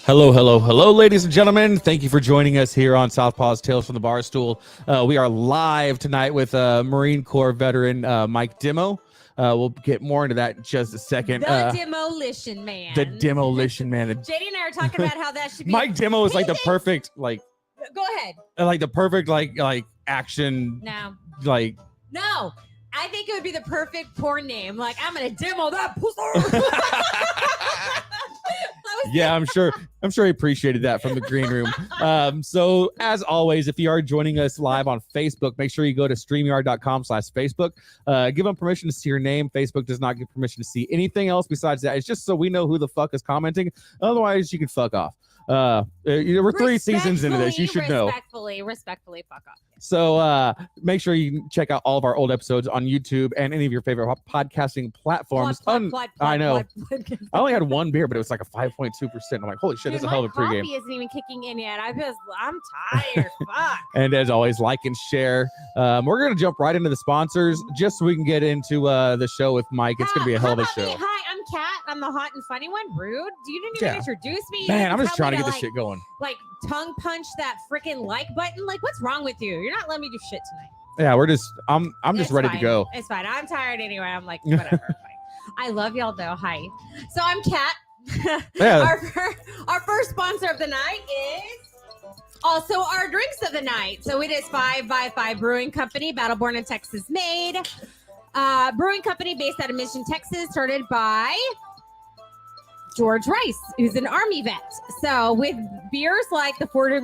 Hello, hello, hello, ladies and gentlemen. Thank you for joining us here on Southpaw's Tales from the Barstool. We are live tonight with Marine Corps veteran Mike Demo. We'll get more into that in just a second. The Demolition Man. The Demolition Man. JD and I are talking about how that should be. Mike Demo is like the perfect, like. Go ahead. Like the perfect, like action. No. Like. No. I think it would be the perfect porn name. Like, I'm gonna demo that pussy. Yeah, I'm sure he appreciated that from the green room. So as always, if you are joining us live on Facebook, make sure you go to StreamYard.com/Facebook. Give them permission to see your name. Facebook does not give permission to see anything else besides that. It's just so we know who the fuck is commenting. Otherwise, you can fuck off. We're 3 seasons into this. You should know. Respectfully, fuck off. So make sure you check out all of our old episodes on YouTube and any of your favorite podcasting platforms. I know. I only had one beer, but it was like a 5.2%. I'm like, holy shit, that's a hell of a pregame. My coffee isn't even kicking in yet. I'm tired. Fuck. And as always, like and share. We're going to jump right into the sponsors just so we can get into the show with Mike. It's going to be a hell of a show. Hi, I'm Kat. I'm the hot and funny one. Rude. You didn't even introduce me. Man, I'm just trying to get this shit going. Like tongue punch that freaking like button. Like, what's wrong with you? You're not letting me do shit tonight. Yeah, I'm just ready to go. It's fine. I'm tired anyway. I'm like, whatever. Fine. I love y'all though. Hi. So I'm Kat. Yeah. Our first sponsor of the night is also our drinks of the night. So it is 5x5 Brewing Company, Battleborn in Texas made. Brewing company based out of Mission, Texas, started by George Rice, who's an Army vet. So with beers like the 40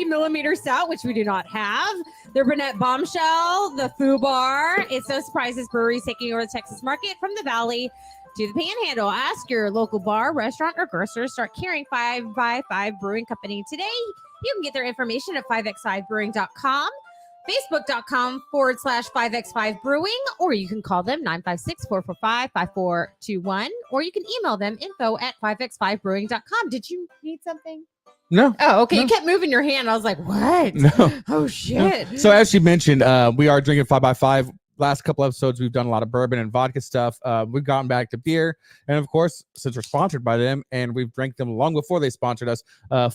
millimeter stout, which we do not have, the Burnett Bombshell, the Foo Bar, it's no surprise this brewery is taking over the Texas market from the Valley to the Panhandle. Ask your local bar, restaurant, or grocer. Start carrying 5x5 Brewing Company today. You can get their information at 5x5brewing.com. Facebook.com/5x5 Brewing, or you can call them 956-445-5421, or you can email them info@5x5brewing.com. Did you need something? No. Oh, okay. No. You kept moving your hand. I was like, what? No. Oh, shit. No. So as she mentioned, we are drinking 5x5. Last couple episodes, we've done a lot of bourbon and vodka stuff. We've gotten back to beer. And of course, since we're sponsored by them and we've drank them long before they sponsored us,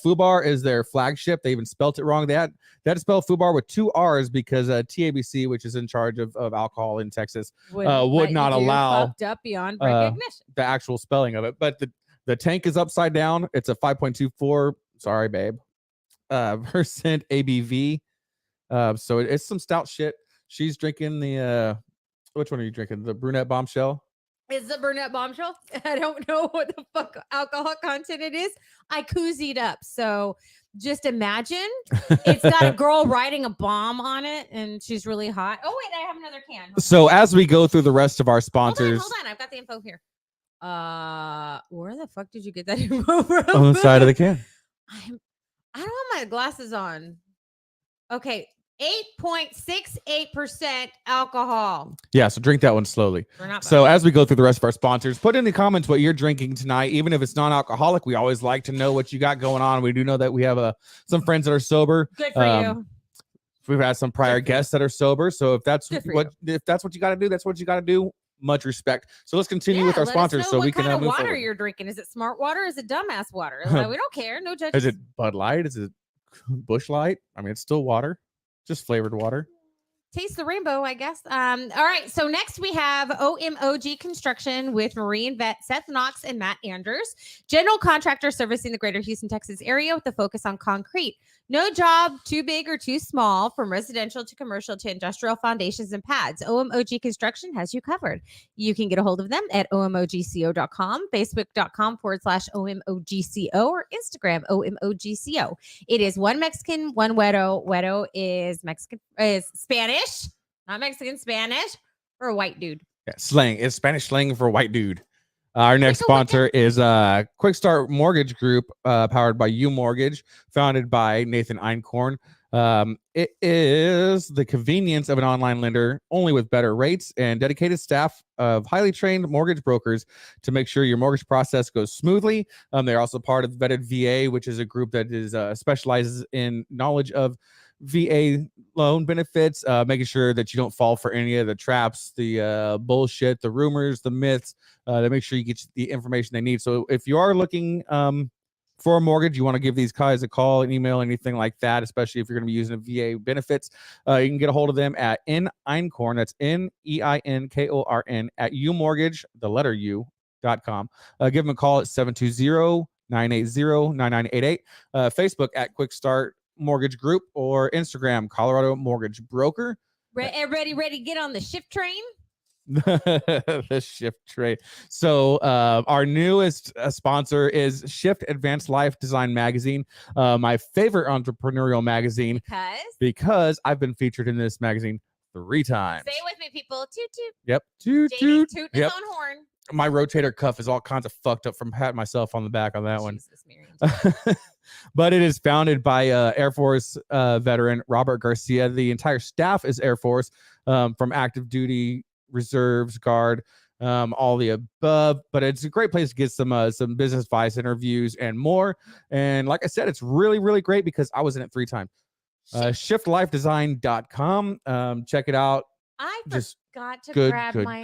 Foo Bar is their flagship. They even spelt it wrong. They had to spell Foo Bar with 2 R's because TABC, which is in charge of alcohol in Texas, would not allow fucked up beyond recognition. The actual spelling of it. But the tank is upside down. It's a 5.24, sorry, babe, percent ABV. So it's some stout shit. She's drinking the, which one are you drinking? The Brunette Bombshell? It's the Brunette Bombshell. I don't know what the fuck alcohol content it is. I koozied up. So just imagine it's got a girl riding a bomb on it and she's really hot. Oh, wait, I have another can. So as we go through the rest of our sponsors. Hold on. I've got the info here. Where the fuck did you get that info from? On the side of the can. I don't have my glasses on. Okay. 8.68% alcohol. Yeah, so drink that one slowly. So as we go through the rest of our sponsors, put in the comments what you're drinking tonight, even if it's non-alcoholic. We always like to know what you got going on. We do know that we have some friends that are sober. Good for you. We've had some prior guests that are sober. So if that's what you got to do, that's what you got to do. Much respect. So let's continue with our sponsors so we can move forward. What kind of water you're drinking? Is it smart water? Is it dumbass water? Like, we don't care. No judgment. Is it Bud Light? Is it Busch Light? I mean, it's still water. Just flavored water. Taste the rainbow, I guess. All right. So next we have OMOG Construction with Marine vet Seth Knox and Matt Anders. General contractor servicing the greater Houston, Texas area with a focus on concrete. No job too big or too small, from residential to commercial to industrial foundations and pads. OMOG Construction has you covered. You can get a hold of them at omogco.com, facebook.com/OMOGCO, or Instagram OMOGCO. It is one Mexican, one Wedo. Wedo is Spanish, not Mexican, Spanish for a white dude. Yeah, slang. It's Spanish slang for a white dude. Our next sponsor is Quick Start Mortgage Group, powered by U Mortgage, founded by Nathan Einkorn. It is the convenience of an online lender, only with better rates and dedicated staff of highly trained mortgage brokers to make sure your mortgage process goes smoothly. They're also part of Vetted VA, which is a group that is specializes in knowledge of VA loan benefits, making sure that you don't fall for any of the traps, the bullshit, the rumors, the myths, to make sure you get the information they need. So if you are looking for a mortgage, you want to give these guys a call, an email, anything like that, especially if you're going to be using VA benefits. You can get a hold of them at Einkorn. That's NEINKORN at umortgage, the letter U.com. Give them a call at 720-980-9988. Facebook at Quick Start Mortgage Group, or Instagram, Colorado Mortgage Broker. Ready to get on the shift train? The shift trade. So our newest sponsor is Shift Advanced Life Design Magazine, my favorite entrepreneurial magazine, because I've been featured in this magazine 3 times. Say it with me, people. Toot toot. Yep. Toot toot. Toot his own horn. My rotator cuff is all kinds of fucked up from patting myself on the back on that one. But it is founded by Air Force veteran Robert Garcia. The entire staff is Air Force, from active duty, reserves, guard, all the above. But it's a great place to get some business advice, interviews, and more. And like I said, it's really, really great because I was in it 3 times. Shiftlifedesign.com. Check it out. I forgot to grab my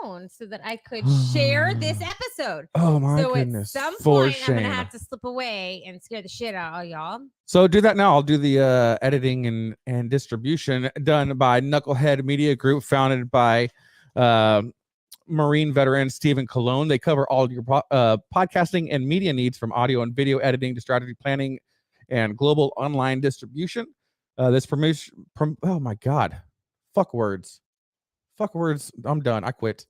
phone so that I could share this episode. Oh my goodness. So at some point, I'm going to have to slip away and scare the shit out of y'all. So do that now. I'll do the editing and distribution done by Knucklehead Media Group, founded by Marine veteran Stephen Colon. They cover all your podcasting and media needs, from audio and video editing to strategy planning and global online distribution. This permission, oh my God. Fuck words. I'm done. I quit.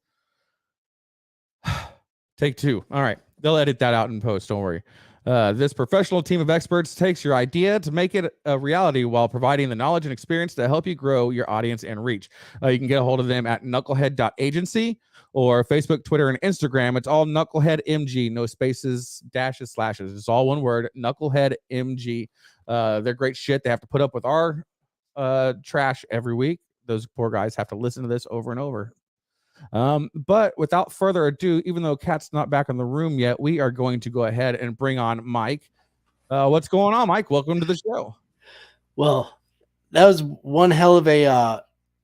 Take 2. All right. They'll edit that out in post. Don't worry. This professional team of experts takes your idea to make it a reality while providing the knowledge and experience to help you grow your audience and reach. You can get a hold of them at knucklehead.agency or Facebook, Twitter, and Instagram. It's all Knucklehead MG. No spaces, dashes, slashes. It's all one word, Knucklehead MG. They're great shit. They have to put up with our trash every week. Those poor guys have to listen to this over and over. But without further ado, even though Kat's not back in the room yet, we are going to go ahead and bring on Mike. What's going on, Mike? Welcome to the show. Well, that was one hell of a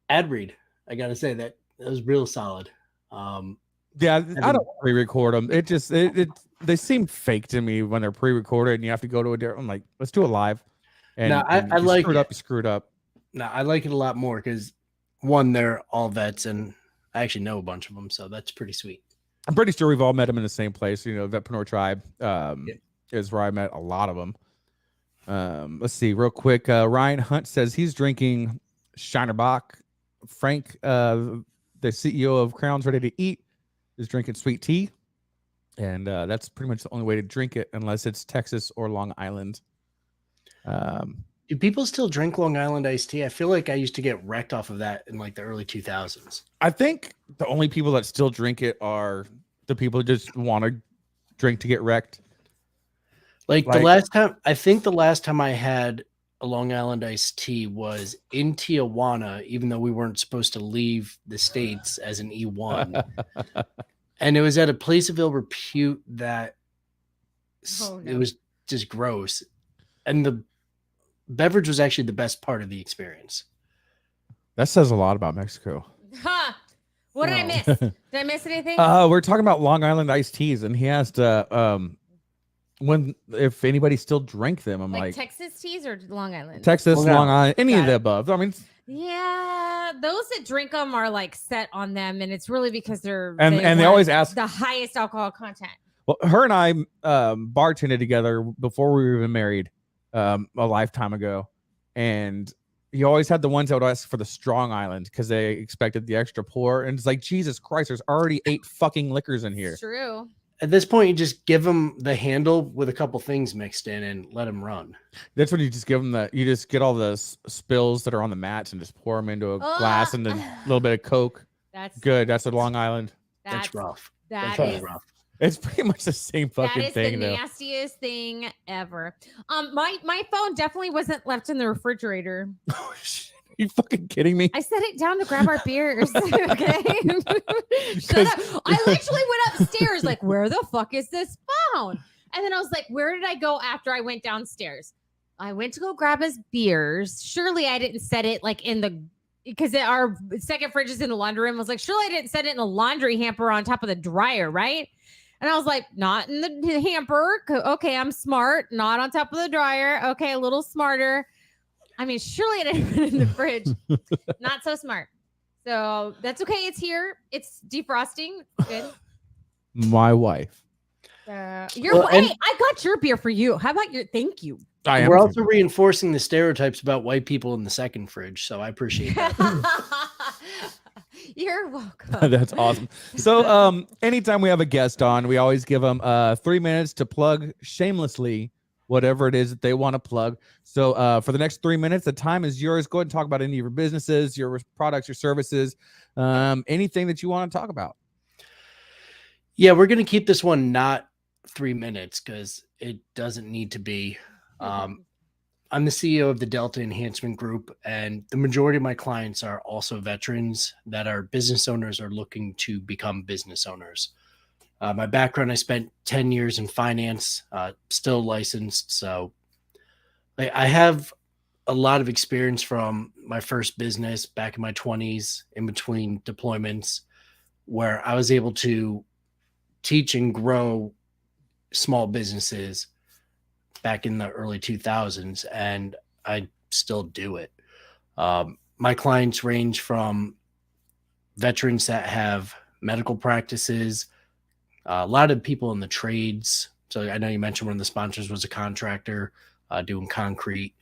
ad read. I got to say that was real solid. Yeah, I don't pre-record them. They seem fake to me when they're pre-recorded and you have to go to a different. I'm like, let's do it live. And, no, I like screwed up. You screwed up. No, I like it a lot more because, one, they're all vets, and I actually know a bunch of them, so that's pretty sweet. I'm pretty sure we've all met them in the same place. You know, Vetpreneur Tribe is where I met a lot of them. Let's see, real quick. Ryan Hunt says he's drinking Shinerbach. Frank, the CEO of Crowns Ready to Eat, is drinking sweet tea, and that's pretty much the only way to drink it, unless it's Texas or Long Island. Do people still drink Long Island iced tea? I feel like I used to get wrecked off of that in like the early 2000s. I think the only people that still drink it are the people who just want to drink to get wrecked. Like the last time I had a Long Island iced tea was in Tijuana, even though we weren't supposed to leave the States as an E1. And it was at a place of ill repute that it was just gross. And the beverage was actually the best part of the experience. That says a lot about Mexico. Huh. What did I miss? Did I miss anything? We're talking about Long Island iced teas, and he asked if anybody still drank them. I'm like Texas teas or Long Island? Texas, Long Island, any of the above. I mean, yeah, those that drink them are like set on them, and it's really because they always ask the highest alcohol content. Well, her and I bartended together before we were even married. A lifetime ago, and you always had the ones that would ask for the Strong Island because they expected the extra pour, and it's like, Jesus Christ, there's already 8 fucking liquors in here. It's true. At this point, you just give them the handle with a couple things mixed in and let them run. That's when you just give them you just get all the spills that are on the mats and just pour them into a glass, and then a little bit of Coke. That's good. That's a Long Island. That's rough. That's rough. It's pretty much the same fucking thing. That is the nastiest thing ever. My phone definitely wasn't left in the refrigerator. Oh, shit. Are you fucking kidding me? I set it down to grab our beers. Okay. Shut up. I literally went upstairs like, where the fuck is this phone? And then I was like, where did I go after I went downstairs? I went to go grab his beers. Surely I didn't set it like because our second fridge is in the laundry room. I was like, surely I didn't set it in the laundry hamper on top of the dryer, right? And I was like, not in the hamper. Okay, I'm smart. Not on top of the dryer. Okay, a little smarter. I mean, surely it ain't been in the fridge. Not so smart. So that's okay. It's here. It's defrosting. Good. My wife. Hey, I got your beer for you. How about your thank you? We're also reinforcing the stereotypes about white people in the second fridge, so I appreciate that. You're welcome. That's awesome. So anytime we have a guest on, we always give them 3 minutes to plug shamelessly whatever it is that they want to plug. So for the next 3 minutes, the time is yours. Go ahead and talk about any of your businesses, your products, your services, anything that you want to talk about. Yeah, we're going to keep this one not 3 minutes because it doesn't need to be. I'm the CEO of the Delta Enhancement Group, and the majority of my clients are also veterans that are business owners or looking to become business owners. My background, I spent 10 years in finance, still licensed. So I have a lot of experience from my first business back in my 20s in between deployments, where I was able to teach and grow small businesses back in the early 2000s, and I still do it. My clients range from veterans that have medical practices, a lot of people in the trades. So I know you mentioned one of the sponsors was a contractor doing concrete.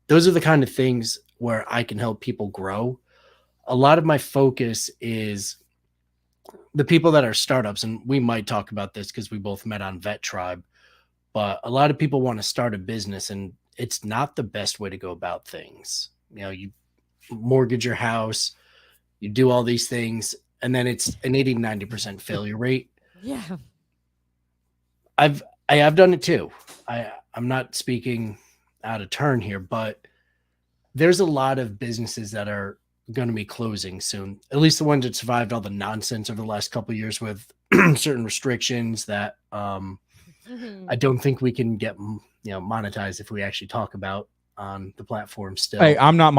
Those are the kind of things where I can help people grow. A lot of my focus is the people that are startups, and we might talk about this because we both met on Vet Tribe. But a lot of people want to start a business, and it's not the best way to go about things. You know, you mortgage your house, you do all these things, and then it's an 80-90% failure rate. Yeah. I have done it too. I'm not speaking out of turn here, but there's a lot of businesses that are going to be closing soon. At least the ones that survived all the nonsense over the last couple of years with certain restrictions that I don't think we can get monetized if we actually talk about on the platform still. Hey, we're not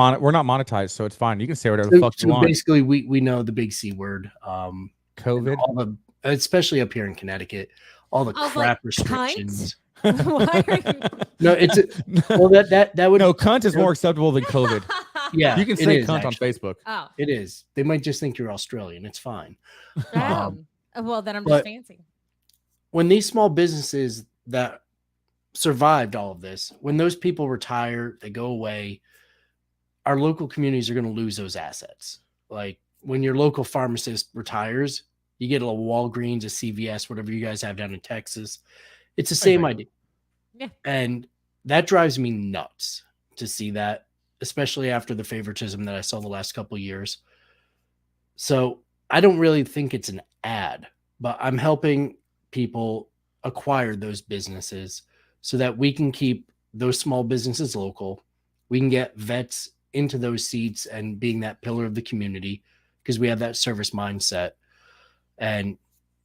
monetized, so it's fine. You can say whatever the fuck you want. Basically, we know the big C word. COVID, especially up here in Connecticut, all the crap restrictions. No, it's that would cunt is more acceptable than COVID. Yeah, you can say cunt on Facebook. Oh, it is. They might just think you're Australian. It's fine. Well, then I'm just fancy. When these small businesses that survived all of this, when those people retire, they go away, our local communities are going to lose those assets. Like when your local pharmacist retires, you get a Walgreens, a CVS, whatever you guys have down in Texas. It's the same idea. Yeah. And that drives me nuts to see that, especially after the favoritism that I saw the last couple of years. So I don't really think it's an ad, but I'm helping people acquire those businesses so that we can keep those small businesses local. We can get vets into those seats and being that pillar of the community because we have that service mindset. And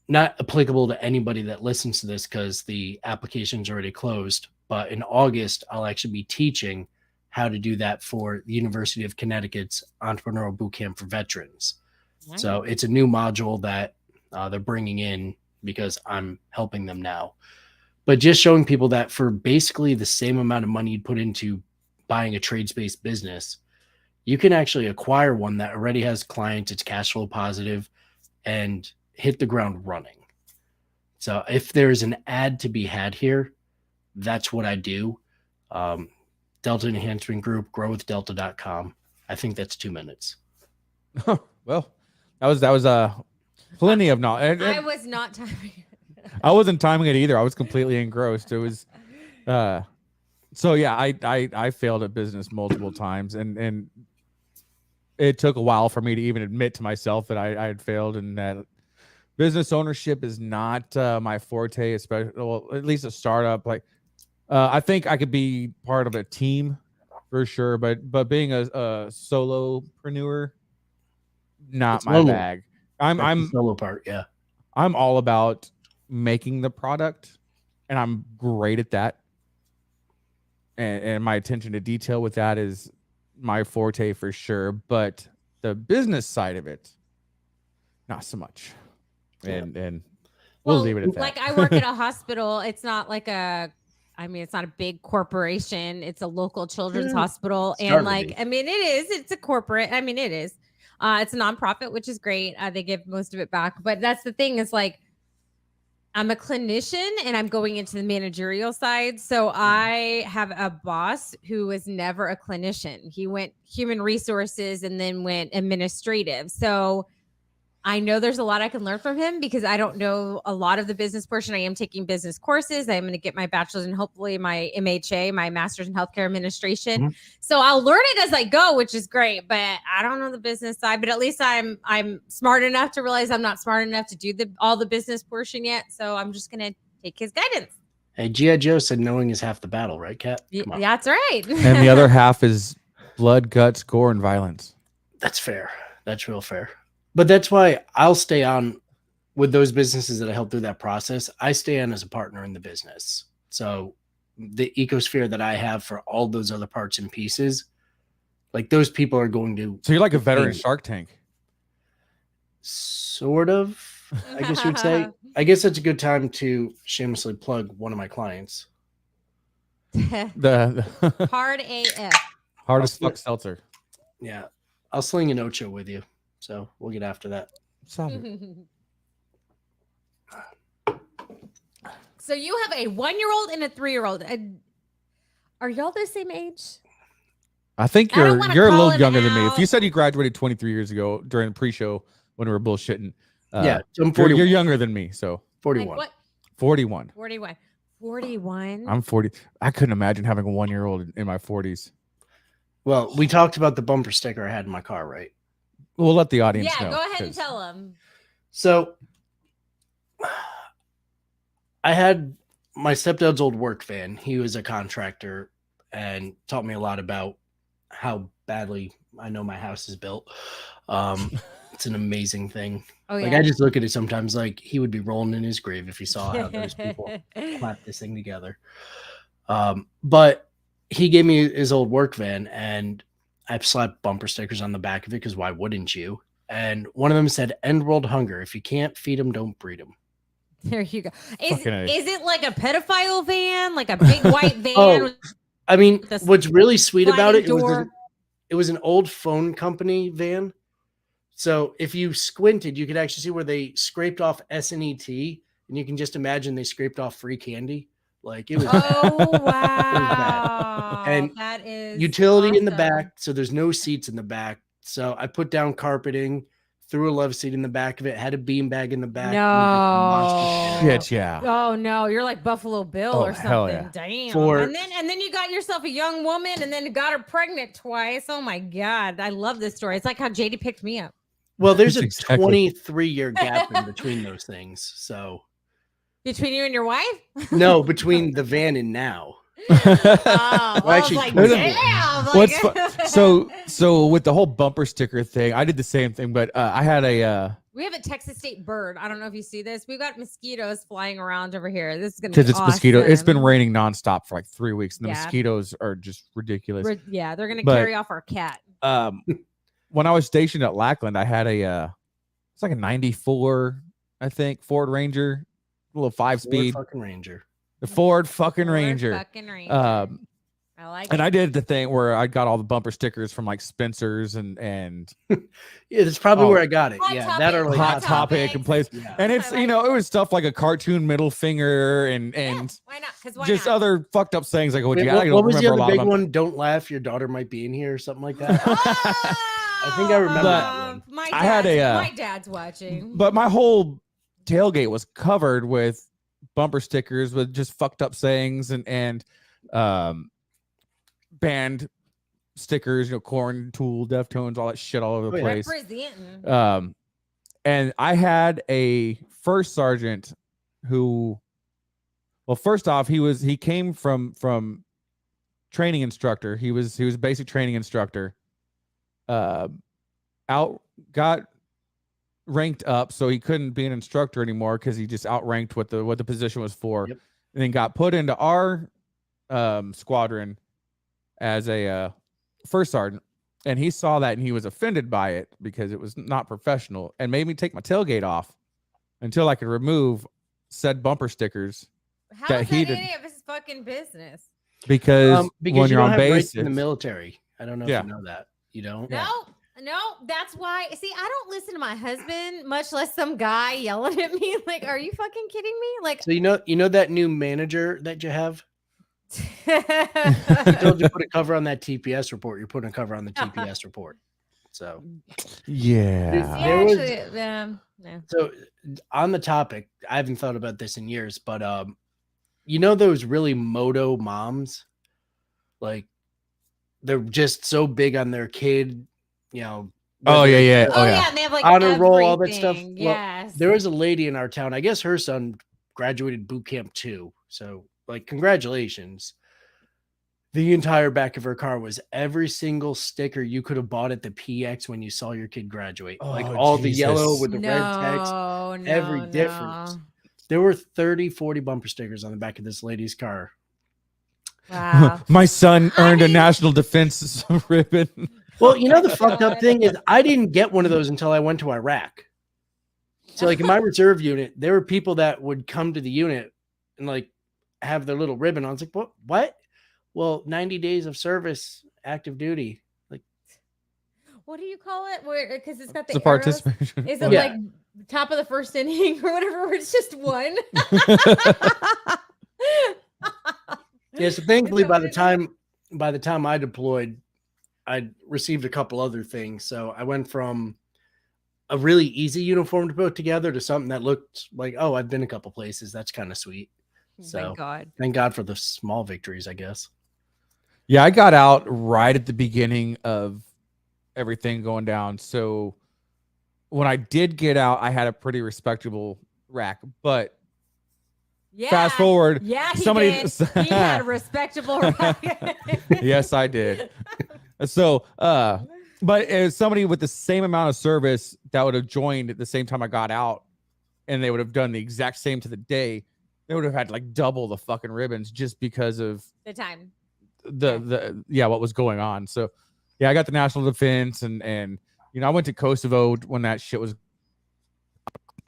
not applicable to anybody that listens to this because the application's already closed. But in August, I'll actually be teaching how to do that for the University of Connecticut's Entrepreneurial Bootcamp for Veterans. Nice. So it's a new module that they're bringing in because I'm helping them now. But just showing people that for basically the same amount of money you'd put into buying a trades-based business, you can actually acquire one that already has clients, it's cash flow positive, and hit the ground running. So if there's an ad to be had here, that's what I do. Delta Enhancement Group, growwithdelta.com. I think that's 2 minutes. Well, that was plenty of knowledge. I was not timing it. I wasn't timing it either. I was completely engrossed. It was so yeah, I failed at business multiple times, and it took a while for me to even admit to myself that I had failed and that business ownership is not my forte, especially, well, at least a startup. Like, I think I could be part of a team for sure, but being a solopreneur, not my bag. I'm the solo part, yeah. I'm all about making the product, and I'm great at that. And my attention to detail with that is my forte for sure. But the business side of it, not so much. And We'll Well, leave it at that. like I work at a hospital. It's not like it's not a big corporation. It's a local children's hospital. And like, I mean, it's a corporate. I mean, it is. It's a nonprofit, which is great. They give most of it back. But that's the thing is like, I'm a clinician and I'm going into the managerial side. So I have a boss who was never a clinician. He went human resources and then went administrative. So I know there's a lot I can learn from him because I don't know a lot of the business portion. I am taking business courses. I'm going to get my bachelor's and hopefully my MHA, my master's in healthcare administration. Mm-hmm. So I'll learn it as I go, which is great, but I don't know the business side, but at least I'm smart enough to realize I'm not smart enough to do all the business portion yet. So I'm just going to take his guidance. Hey, G.I. Joe said knowing is half the battle, right, Kat? Yeah, that's right. And the other half is blood, guts, gore, and violence. That's fair. That's real fair. But that's why I'll stay on with those businesses that I help through that process. I stay on as a partner in the business. So the ecosphere that I have for all those other parts and pieces, like those people are going to. So you're like a veteran Shark Tank. Sort of, I guess you would say. I guess that's a good time to shamelessly plug one of my clients. the Hard AF. Hard as fuck seltzer. Yeah. I'll sling an Ocho with you. So we'll get after that. So you have a 1-year-old and a 3-year-old. Are y'all the same age? I think you're a little younger than me. If you said you graduated 23 years ago during the pre-show when we were bullshitting, yeah, so I'm 41. You're younger than me, so 41. Like 41. 41. I'm 40. I couldn't imagine having a 1-year-old in my 40s. Well, we talked about the bumper sticker I had in my car, right? We'll let the audience know. Yeah, go ahead and tell them. So I had my stepdad's old work van. He was a contractor and taught me a lot about how badly I know my house is built. It's an amazing thing. Oh, yeah. Like I just look at it sometimes like he would be rolling in his grave if he saw how those people clap this thing together. But he gave me his old work van and I slapped bumper stickers on the back of it because why wouldn't you? And one of them said, "End world hunger. If you can't feed them, don't breed them." There you go. Is it like a pedophile van, like a big white van? Oh, I mean, what's really sweet about it, it was an old phone company van. So if you squinted, you could actually see where they scraped off SNET, and you can just imagine they scraped off free candy. Like it was. Oh wow! And that is utility awesome. In the back, so there's no seats in the back. So I put down carpeting, threw a love seat in the back of it, had a beanbag in the back. No, shit, yeah. Oh no, you're like Buffalo Bill or something. Yeah. Damn. And then you got yourself a young woman, and then got her pregnant twice. Oh my god, I love this story. It's like how JD picked me up. Well, there's a 23-year gap in between those things. So between you and your wife? No, between the van and now. Well, actually, like, damn, like, so with the whole bumper sticker thing, I did the same thing, but I had we have a Texas state bird. I don't know if you see this. We've got mosquitoes flying around over here. This is gonna be awesome. Mosquito. It's been raining nonstop for like 3 weeks, and the mosquitoes are just ridiculous. Yeah, they're gonna carry off our cat. When I was stationed at Lackland, I had it's like a 94, I think, Ford Ranger, a little 5-speed. Fucking Ranger. The Ford fucking Ranger. I like it. And I did the thing where I got all the bumper stickers from like Spencer's and yeah, that's probably where I got it. Yeah, that or like Hot Topic and place. Yeah. And it's it was stuff like a cartoon middle finger and why not? Because just other fucked up sayings like what was the other big one? Don't laugh, your daughter might be in here or something like that. I think I remember that one. My dad's watching. But my whole tailgate was covered with bumper stickers with just fucked up sayings and band stickers, Korn, Tool, Deftones, all that shit all over the place. And I had a first sergeant who, well, first off, he came from training instructor. He was a basic training instructor. Got ranked up, so he couldn't be an instructor anymore because he just outranked what the position was for. Yep. And then got put into our squadron as a first sergeant, and he saw that and he was offended by it because it was not professional and made me take my tailgate off until I could remove said bumper stickers How that is he that did any of his fucking business? because when you you're don't on have base, rights in the military. I don't know if Yeah. you know that. You don't? Yeah. No, that's why. See, I don't listen to my husband, much less some guy yelling at me. Like, are you fucking kidding me? Like, So you know that new manager that you have? He told you to put a cover on that TPS report. You're putting a cover on the TPS report. So yeah. There was- actually, no. So on the topic, I haven't thought about this in years, but you know those really moto moms, like they're just so big on their kid, you know. Oh whether yeah, it's, yeah. Oh, Oh yeah. yeah. And they have like honor roll, all that stuff. everything. Well, Yes. there was a lady in our town. I guess her son graduated boot camp too. So, like, congratulations. The entire back of her car was every single sticker you could have bought at the PX when you saw your kid graduate. Like Oh, all the yellow Jesus. with the red text, every difference. There were 30, 40 bumper stickers on the back of this lady's car. Wow. My son earned a mean- national defense ribbon. Well, you know, the my fucked up God. thing is I didn't get one of those until I went to Iraq. So, like, in my reserve unit, there were people that would come to the unit and, like, have their little ribbon on. I was like, what? Well, 90 days of service, active duty. Like, What do you call it? Because it's got the It's a arrows. participation. Is it Yeah. like top of the first inning or whatever? Where it's just one. yeah, so thankfully Is that by what the time I deployed, I received a couple other things. So I went from a really easy uniform to put together to something that looked like, oh, I've been a couple places. That's kind of sweet. So Thank God. thank God for the small victories, I guess. Yeah, I got out right at the beginning of everything going down. So when I did get out, I had a pretty respectable rack. But Yeah. fast forward, Yeah, he somebody- did. He had a respectable racket. yes, I did. So, but as somebody with the same amount of service that would have joined at the same time I got out, and they would have done the exact same to the day, they would have had like double the fucking ribbons just because of The time. what was going on. So yeah, I got the national defense and you know, I went to Kosovo when that shit was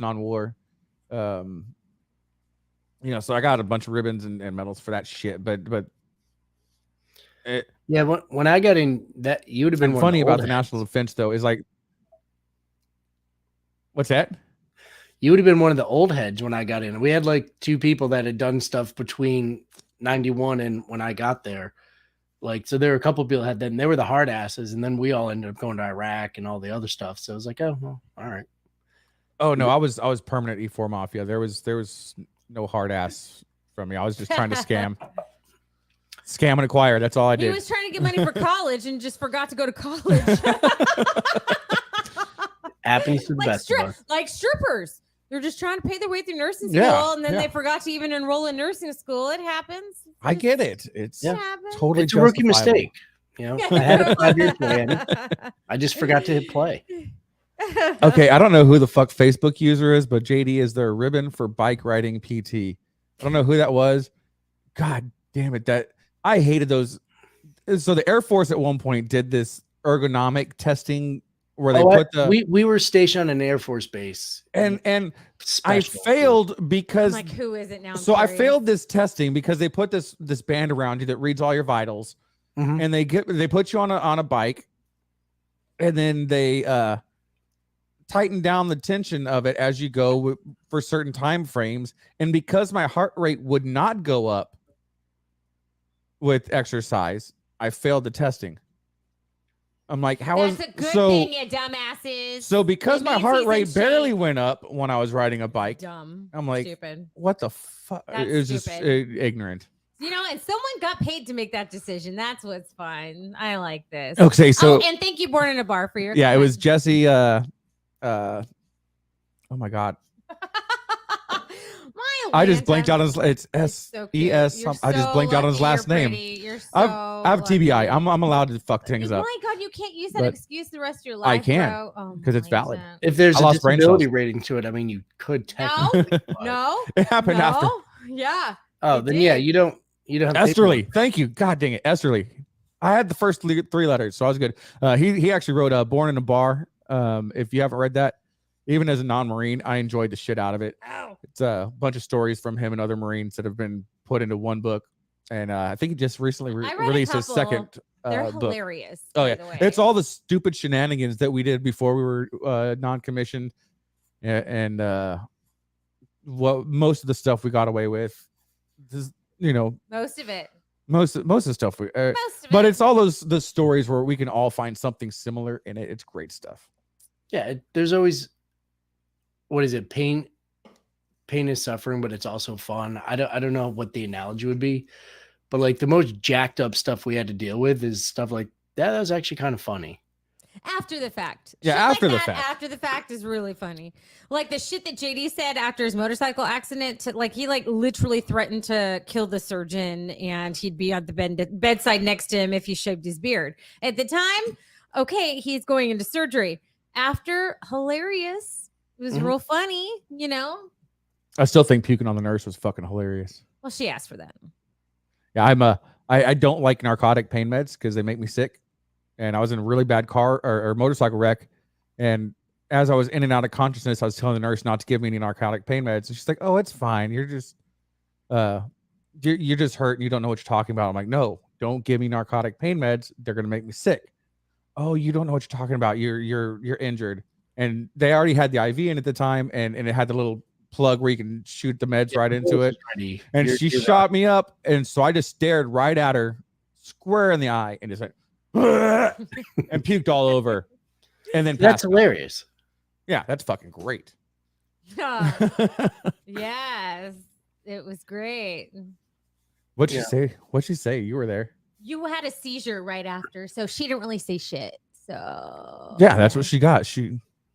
on war. You know, so I got a bunch of ribbons and medals for that shit. But Yeah, when I got in, that you would have been and one funny of the about old the heads. national defense though is like, what's that? You would have been one of the old heads when I got in. We had like two people that had done stuff between 91 and when I got there. Like, so there were a couple people that had them. They were the hard asses, and then we all ended up going to Iraq and all the other stuff. So it was like, oh, well, all right. Oh no, I was permanent E4 Mafia. There was no hard ass from me. I was just trying to scam and acquire. That's all I He did. was trying to get money for college and just forgot to go to college. Happens to the best of us. like strippers. They're just trying to pay their way through nursing school, Yeah, and then yeah. they forgot to even enroll in nursing school. It happens. I get it. It's It happens. totally It's a rookie justifiable. mistake. You know, I had a 5-year plan. I just forgot to hit play. Okay, I don't know who the fuck Facebook user is, but JD is their ribbon for bike riding PT. I don't know who that was. God damn it. That I hated those. So the Air Force at one point did this ergonomic testing where they put the we were stationed on an Air Force base. and I Special. failed I'm because like, who is it now? I'm so I curious. failed this testing because they put this band around you that reads all your vitals, Mhm. and they put you on a bike, and then they tighten down the tension of it as you go for certain time frames. And because my heart rate would not go up with exercise, I failed the testing. I'm like, how That's is a good so? thing, you dumbasses. So because It my means heart he's in rate barely shape. went up when I was riding a bike, Dumb. I'm like, stupid. what the fuck? That's It was just stupid. ignorant. You know, and someone got paid to make that decision. That's what's fun. I like this. Okay, so and thank you, Born in a Bar, for your yeah, it was comment. Jesse. Oh my god, I just blanked out on his. It's S-E-S. I just blanked out on his last name. You're so I have TBI. I'm allowed to fuck things Oh up my God, you can't use that But excuse the rest of your life. I can, bro. Oh 'cause it's my valid. God. If there's I a lost brain disability cells. rating to it, I mean, you could No, technically. but- no, It happened no. after Yeah. Oh, It then yeah, did. you don't have Esterly. Thank you. God dang it, Esterly. I had the first three letters, so I was good. He actually wrote "Born in a Bar." If you haven't read that, Even as a non-Marine, I enjoyed the shit out of it. Ow. It's a bunch of stories from him and other Marines that have been put into one book. And I think he just recently I read a released his couple. second They're book. hilarious. Oh, by yeah. the way. It's all the stupid shenanigans that we did before we were non-commissioned. And what most of the stuff we got away with, just, most of it. most of the stuff we Most of but it. it's all the stories where we can all find something similar in it. It's great stuff. Yeah, there's always, what is it? Pain is suffering, but it's also fun. I don't know what the analogy would be, but like the most jacked up stuff we had to deal with is stuff like that was actually kind of funny. After the fact. Yeah, Shit after like the that fact. After the fact is really funny. Like the shit that JD said after his motorcycle accident, he literally threatened to kill the surgeon and he'd be at the bedside next to him if he shaved his beard. At the time, okay, he's going into surgery. After, hilarious. It was real funny, I still think puking on the nurse was fucking hilarious. Well, she asked for that. Yeah, I don't like narcotic pain meds because they make me sick. And I was in a really bad car or motorcycle wreck. And as I was in and out of consciousness, I was telling the nurse not to give me any narcotic pain meds. And she's like, "Oh, it's fine. You're just you're just hurt and you don't know what you're talking about." I'm like, "No, don't give me narcotic pain meds. They're gonna make me sick." "Oh, you don't know what you're talking about. You're injured." And they already had the IV in at the time, and it had the little plug where you can shoot the meds right into it. And she shot me up, and so I just stared right at her, square in the eye, and just like, and puked all over. And then that's hilarious. Yeah, that's fucking great. Yes, it was great. What'd she say? What'd she say? You were there. You had a seizure right after, so she didn't really say shit. So yeah, that's what she got.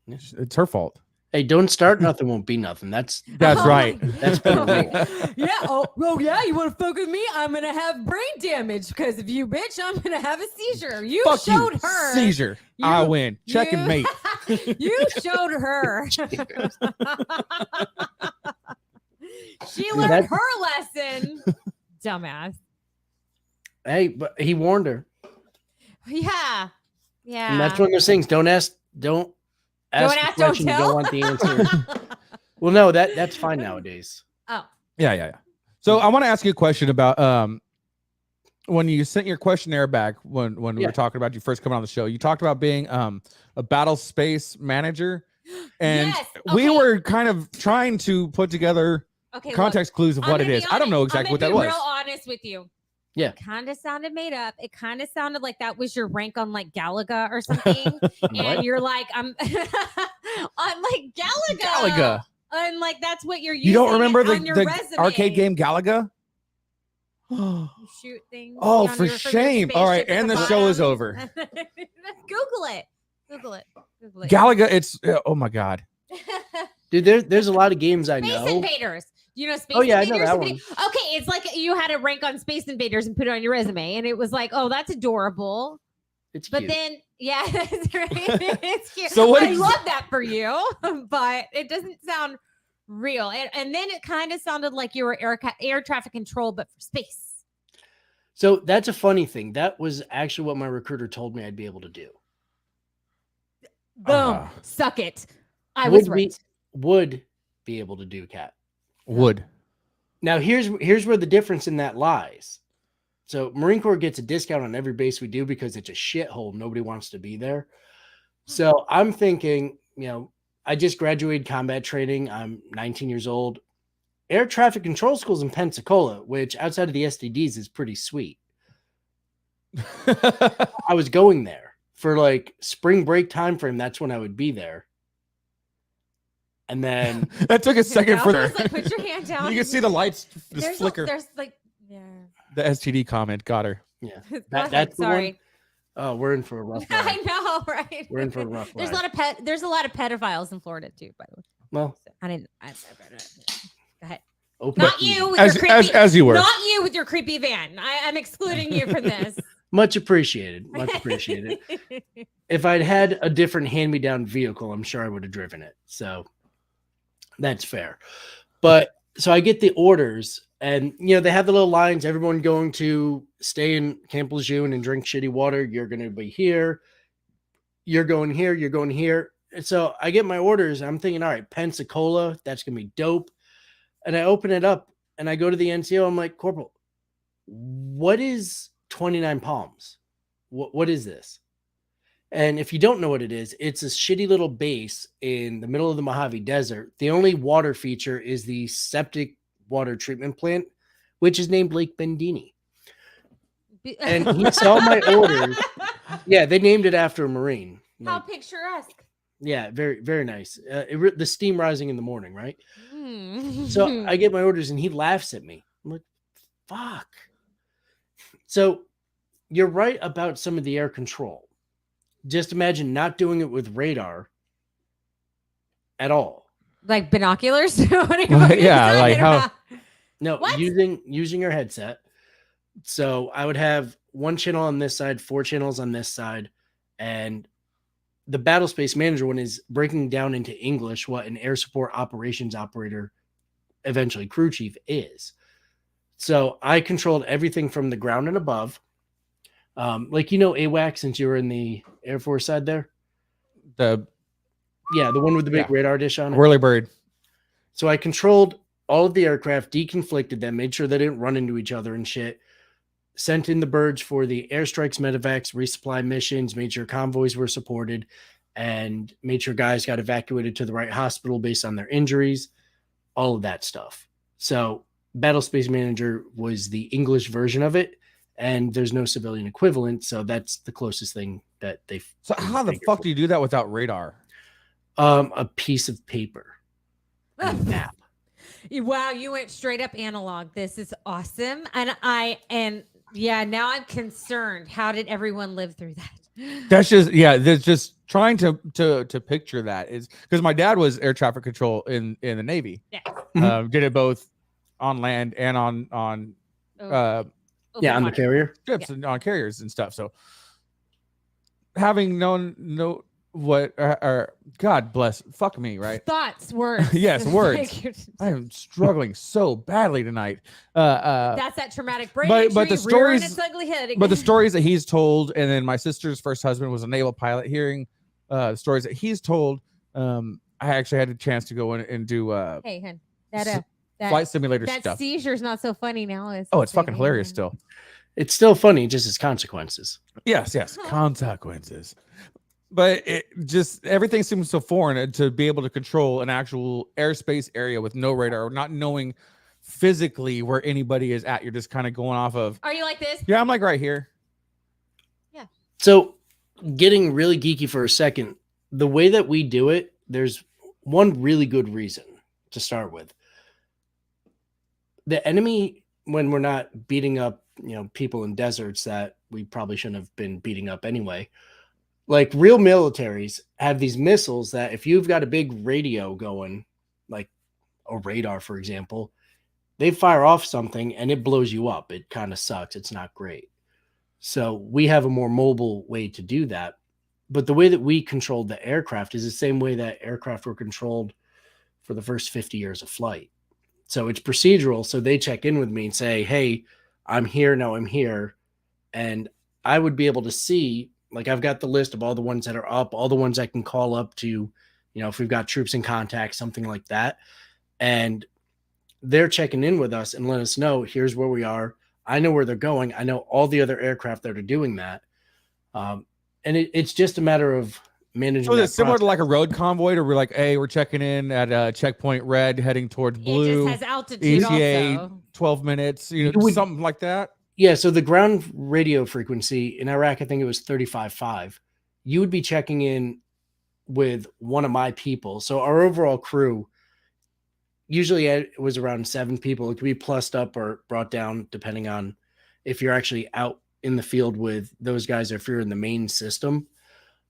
It's her fault. Hey, don't start nothing, won't be nothing. That's right. That's better. Yeah. Oh, yeah. You want to fuck with me? I'm gonna have brain damage because of you, bitch. I'm gonna have a seizure. You Fuck showed you. her Seizure. I win. Check and mate. You showed her. She learned her lesson. Dumbass. Hey, but he warned her. Yeah. Yeah. And that's one of those things. Don't ask, don't tell. You don't want the answer. Well, no, that's fine nowadays. Oh. Yeah. So I want to ask you a question about when you sent your questionnaire back when we were talking about you first coming on the show. You talked about being a battle space manager, and we were kind of trying to put together context clues of what it is. I don't know exactly what that was. I'm real honest with you. Yeah. It kind of sounded made up. It kind of sounded like that was your rank on like Galaga or something. And you're like, I'm like Galaga. Galaga. And like that's what you're using. You don't remember on your the resume. arcade game Galaga? You shoot things. Oh, for shame. All right, and the show is over. Google it. Galaga, it's oh my god. Dude, there's a lot of games I know. Space Invaders. You know Space Invaders? I know that one. Okay, it's like you had a rank on Space Invaders and put it on your resume, and it was like, oh, that's adorable. It's but cute. then, yeah, that's right. It's cute. So I love that for you, but it doesn't sound real. And then it kind of sounded like you were air traffic control, but for space. So that's a funny thing. That was actually what my recruiter told me I'd be able to do. Boom. Suck it. I was right. Would be able to do, Kat. Would. Now here's where the difference in that lies. So Marine Corps gets a discount on every base we do because it's a shithole. Nobody wants to be there. So I'm thinking, I just graduated combat training. I'm 19 years old. Air traffic control school's in Pensacola, which outside of the STDs is pretty sweet. I was going there for like spring break time frame. That's when I would be there. And then that took a second for her. Like, put your hand down. You can see the lights just flicker. There's like, yeah. The STD comment got her. Yeah. That's sorry. Oh, we're in for a rough ride. I know, right? We're in for a rough ride. There's a lot of pedophiles in Florida too, by the way. Well, go ahead. Not you with your creepy, as you were. Not you with your creepy van. I'm excluding you from this. Much appreciated. Much appreciated. If I'd had a different hand-me-down vehicle, I'm sure I would have driven it. So that's fair. But so I get the orders, and they have the little lines. Everyone going to stay in Camp Lejeune and drink shitty water. You're going to be here. You're going here. You're going here. So I get my orders. I'm thinking, all right, Pensacola, that's gonna be dope. And I open it up and I go to the NCO. I'm like, Corporal, what is 29 Palms? What is this? And if you don't know what it is, it's a shitty little base in the middle of the Mojave Desert. The only water feature is the septic water treatment plant, which is named Lake Bendini. And he saw my orders. Yeah, they named it after a Marine. How picturesque. Yeah, very, very nice. The steam rising in the morning, right? So I get my orders and he laughs at me. I'm like, fuck. So you're right about some of the air control. Just imagine not doing it with radar at all. Like binoculars? Yeah, like how? No, What? using your headset. So I would have one channel on this side, 4 channels on this side, and the battle space manager one is breaking down into English what an air support operations operator, eventually crew chief, is. So I controlled everything from the ground and above. Like, AWAC, since you were in the Air Force side there. The one with the big radar dish on it. Whirly bird. So I controlled all of the aircraft, deconflicted them, made sure they didn't run into each other and shit. Sent in the birds for the airstrikes, medevacs, resupply missions, made sure convoys were supported, and made sure guys got evacuated to the right hospital based on their injuries, all of that stuff. So Battle Space Manager was the English version of it, and there's no civilian equivalent, so that's the closest thing that they. So how the fuck do you do that without radar? A piece of paper, a map. Wow, you went straight up analog. This is awesome, and now I'm concerned. How did everyone live through that? That's just there's just trying to picture that is because my dad was air traffic control in the Navy. Yeah. Did it both on land and on on the carrier ships and on carriers and stuff. So having known what God bless, fuck me, right? Thoughts, words. Yes, words. I am struggling so badly tonight. That's that traumatic brain but injury, the stories, its ugly head again. But the stories that he's told, and then my sister's first husband was a naval pilot. Hearing the stories that he's told, I actually had a chance to go in and do hey, hun, that flight simulator that stuff. Seizure's not so funny now. It's fucking hilarious still. It's still funny, just as consequences. Yes, consequences. But it just everything seems so foreign to be able to control an actual airspace area with no radar, not knowing physically where anybody is at. You're just kind of going off of. Are you like this? Yeah, I'm like right here. Yeah. So, getting really geeky for a second, the way that we do it, there's one really good reason to start with. The enemy, when we're not beating up, people in deserts that we probably shouldn't have been beating up anyway. Like real militaries have these missiles that if you've got a big radio going, like a radar, for example, they fire off something and it blows you up. It kind of sucks. It's not great. So we have a more mobile way to do that. But the way that we controlled the aircraft is the same way that aircraft were controlled for the first 50 years of flight. So it's procedural. So they check in with me and say, hey, I'm here. Now I'm here. And I would be able to see, like, I've got the list of all the ones that are up, all the ones I can call up to, if we've got troops in contact, something like that. And they're checking in with us and let us know, here's where we are. I know where they're going. I know all the other aircraft that are doing that. And it's just a matter of managing. So it's similar to like a road convoy, or we're like, hey, we're checking in at checkpoint red, heading towards blue. It just has altitude ETA, also. 12 minutes, something like that. Yeah, so the ground radio frequency in Iraq, I think it was 35.5. You would be checking in with one of my people. So our overall crew, usually it was around 7 people. It could be plussed up or brought down depending on if you're actually out in the field with those guys or if you're in the main system.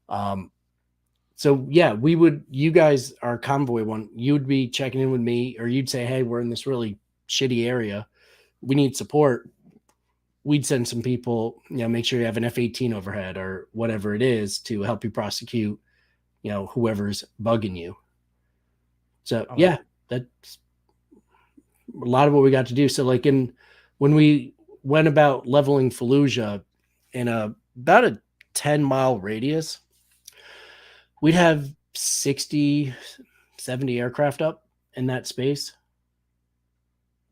So yeah, you guys are convoy one. You'd be checking in with me, or you'd say, hey, we're in this really shitty area. We need support. We'd send some people, make sure you have an F-18 overhead or whatever it is to help you prosecute, whoever's bugging you. So yeah, that's a lot of what we got to do. So like when we went about leveling Fallujah in about a 10-mile radius, we'd have 60, 70 aircraft up in that space.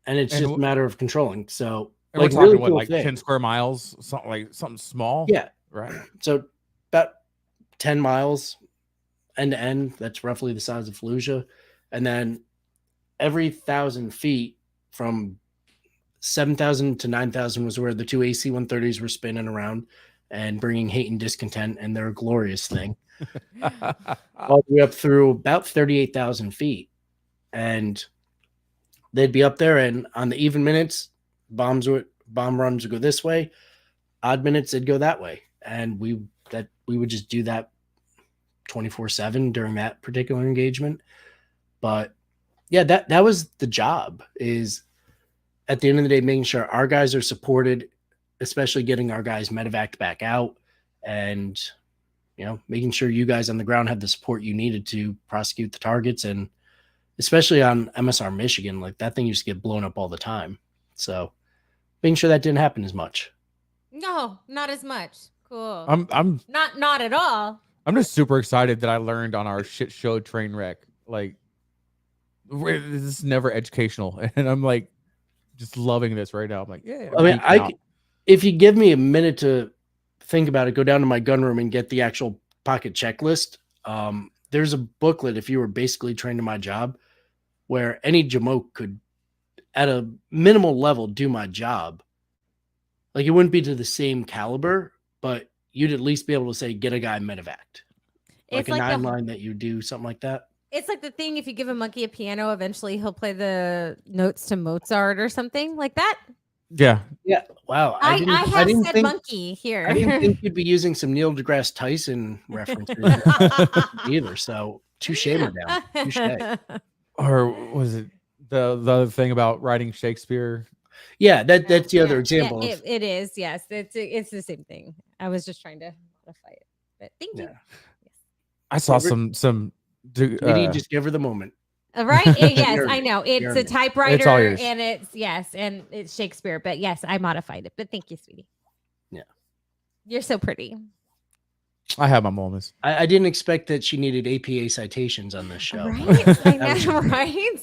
And it's just a matter of controlling. So like we're talking really cool 10 square miles, something small. Yeah. Right. So about 10 miles end to end. That's roughly the size of Fallujah. And then every 1,000 feet from 7,000 to 9,000 was where the two AC-130s were spinning around and bringing hate and discontent, and they're a glorious thing. All the way up through about 38,000 feet. And they'd be up there, and on the even minutes, bomb runs would go this way. Odd minutes, they'd go that way. And we would just do that 24/7 during that particular engagement. But yeah, that was the job, is at the end of the day, making sure our guys are supported, especially getting our guys medevaced back out, and making sure you guys on the ground have the support you needed to prosecute the targets. And especially on MSR Michigan, like that thing used to get blown up all the time. So making sure that didn't happen as much. No, not as much. Cool. I'm not at all. I'm just super excited that I learned on our shit show train wreck. Like, this is never educational, and I'm like just loving this right now. I'm like, yeah. I mean, if you give me a minute to think about it, go down to my gun room and get the actual pocket checklist. There's a booklet, if you were basically trained to my job, where any jamoke could, at a minimal level, do my job. Like, it wouldn't be to the same caliber, but you'd at least be able to say, get a guy medevaced. Like a 9-line that you do, something like that. It's like the thing, if you give a monkey a piano, eventually he'll play the notes to Mozart or something like that. Yeah. Yeah. Wow. I didn't think monkey here. I didn't think you'd be using some Neil deGrasse Tyson references either. So touche, madame. Touche. Or was it the other thing about writing Shakespeare? Yeah, that's the other example. Yeah, it is. Yes, it's the same thing. I was just trying to modify it, but thank you. Yes. I saw some. Maybe just give her the moment. Right? Yes, I know. It's a typewriter, and it's Shakespeare. But yes, I modified it. But thank you, sweetie. Yeah, you're so pretty. I have my moments. I didn't expect that she needed APA citations on this show. Right? I know, right?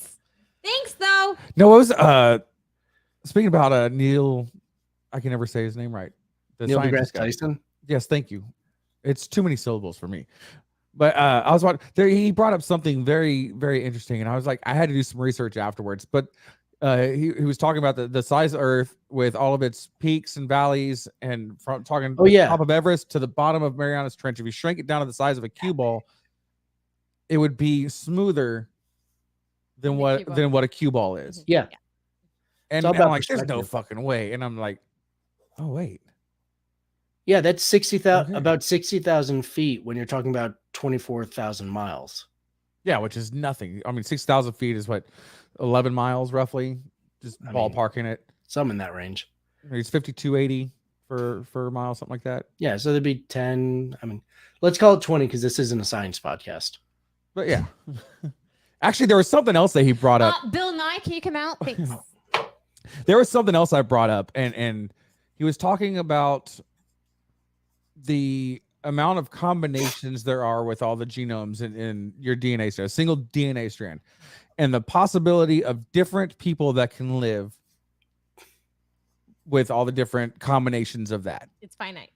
Thanks, though. No, it was speaking about Neil. I can never say his name right. Neil deGrasse Tyson. Yes, thank you. It's too many syllables for me. But I was watching there. He brought up something very, very interesting, and I was like, I had to do some research afterwards. But he was talking about the size of Earth with all of its peaks and valleys, and from talking top of Everest to the bottom of Marianas Trench. If you shrink it down to the size of a cue ball, it would be smoother than what a cue ball is. Yeah, and I'm like, there's no fucking way. And I'm like, oh wait. Yeah, that's 60,000, about 60,000 feet when you're talking about 24,000 miles. Yeah, which is nothing. I mean, 6,000 feet is what, 11 miles roughly? Just ballparking it. Some in that range. It's 5,280 for a mile, something like that. Yeah, so there'd be 10. I mean, let's call it 20 because this isn't a science podcast. But yeah. Actually, there was something else that he brought up. Bill Nye, can you come out? Thanks. There was something else I brought up, and he was talking about the amount of combinations there are with all the genomes in your DNA strand, a single DNA strand, and the possibility of different people that can live with all the different combinations of that. It's finite.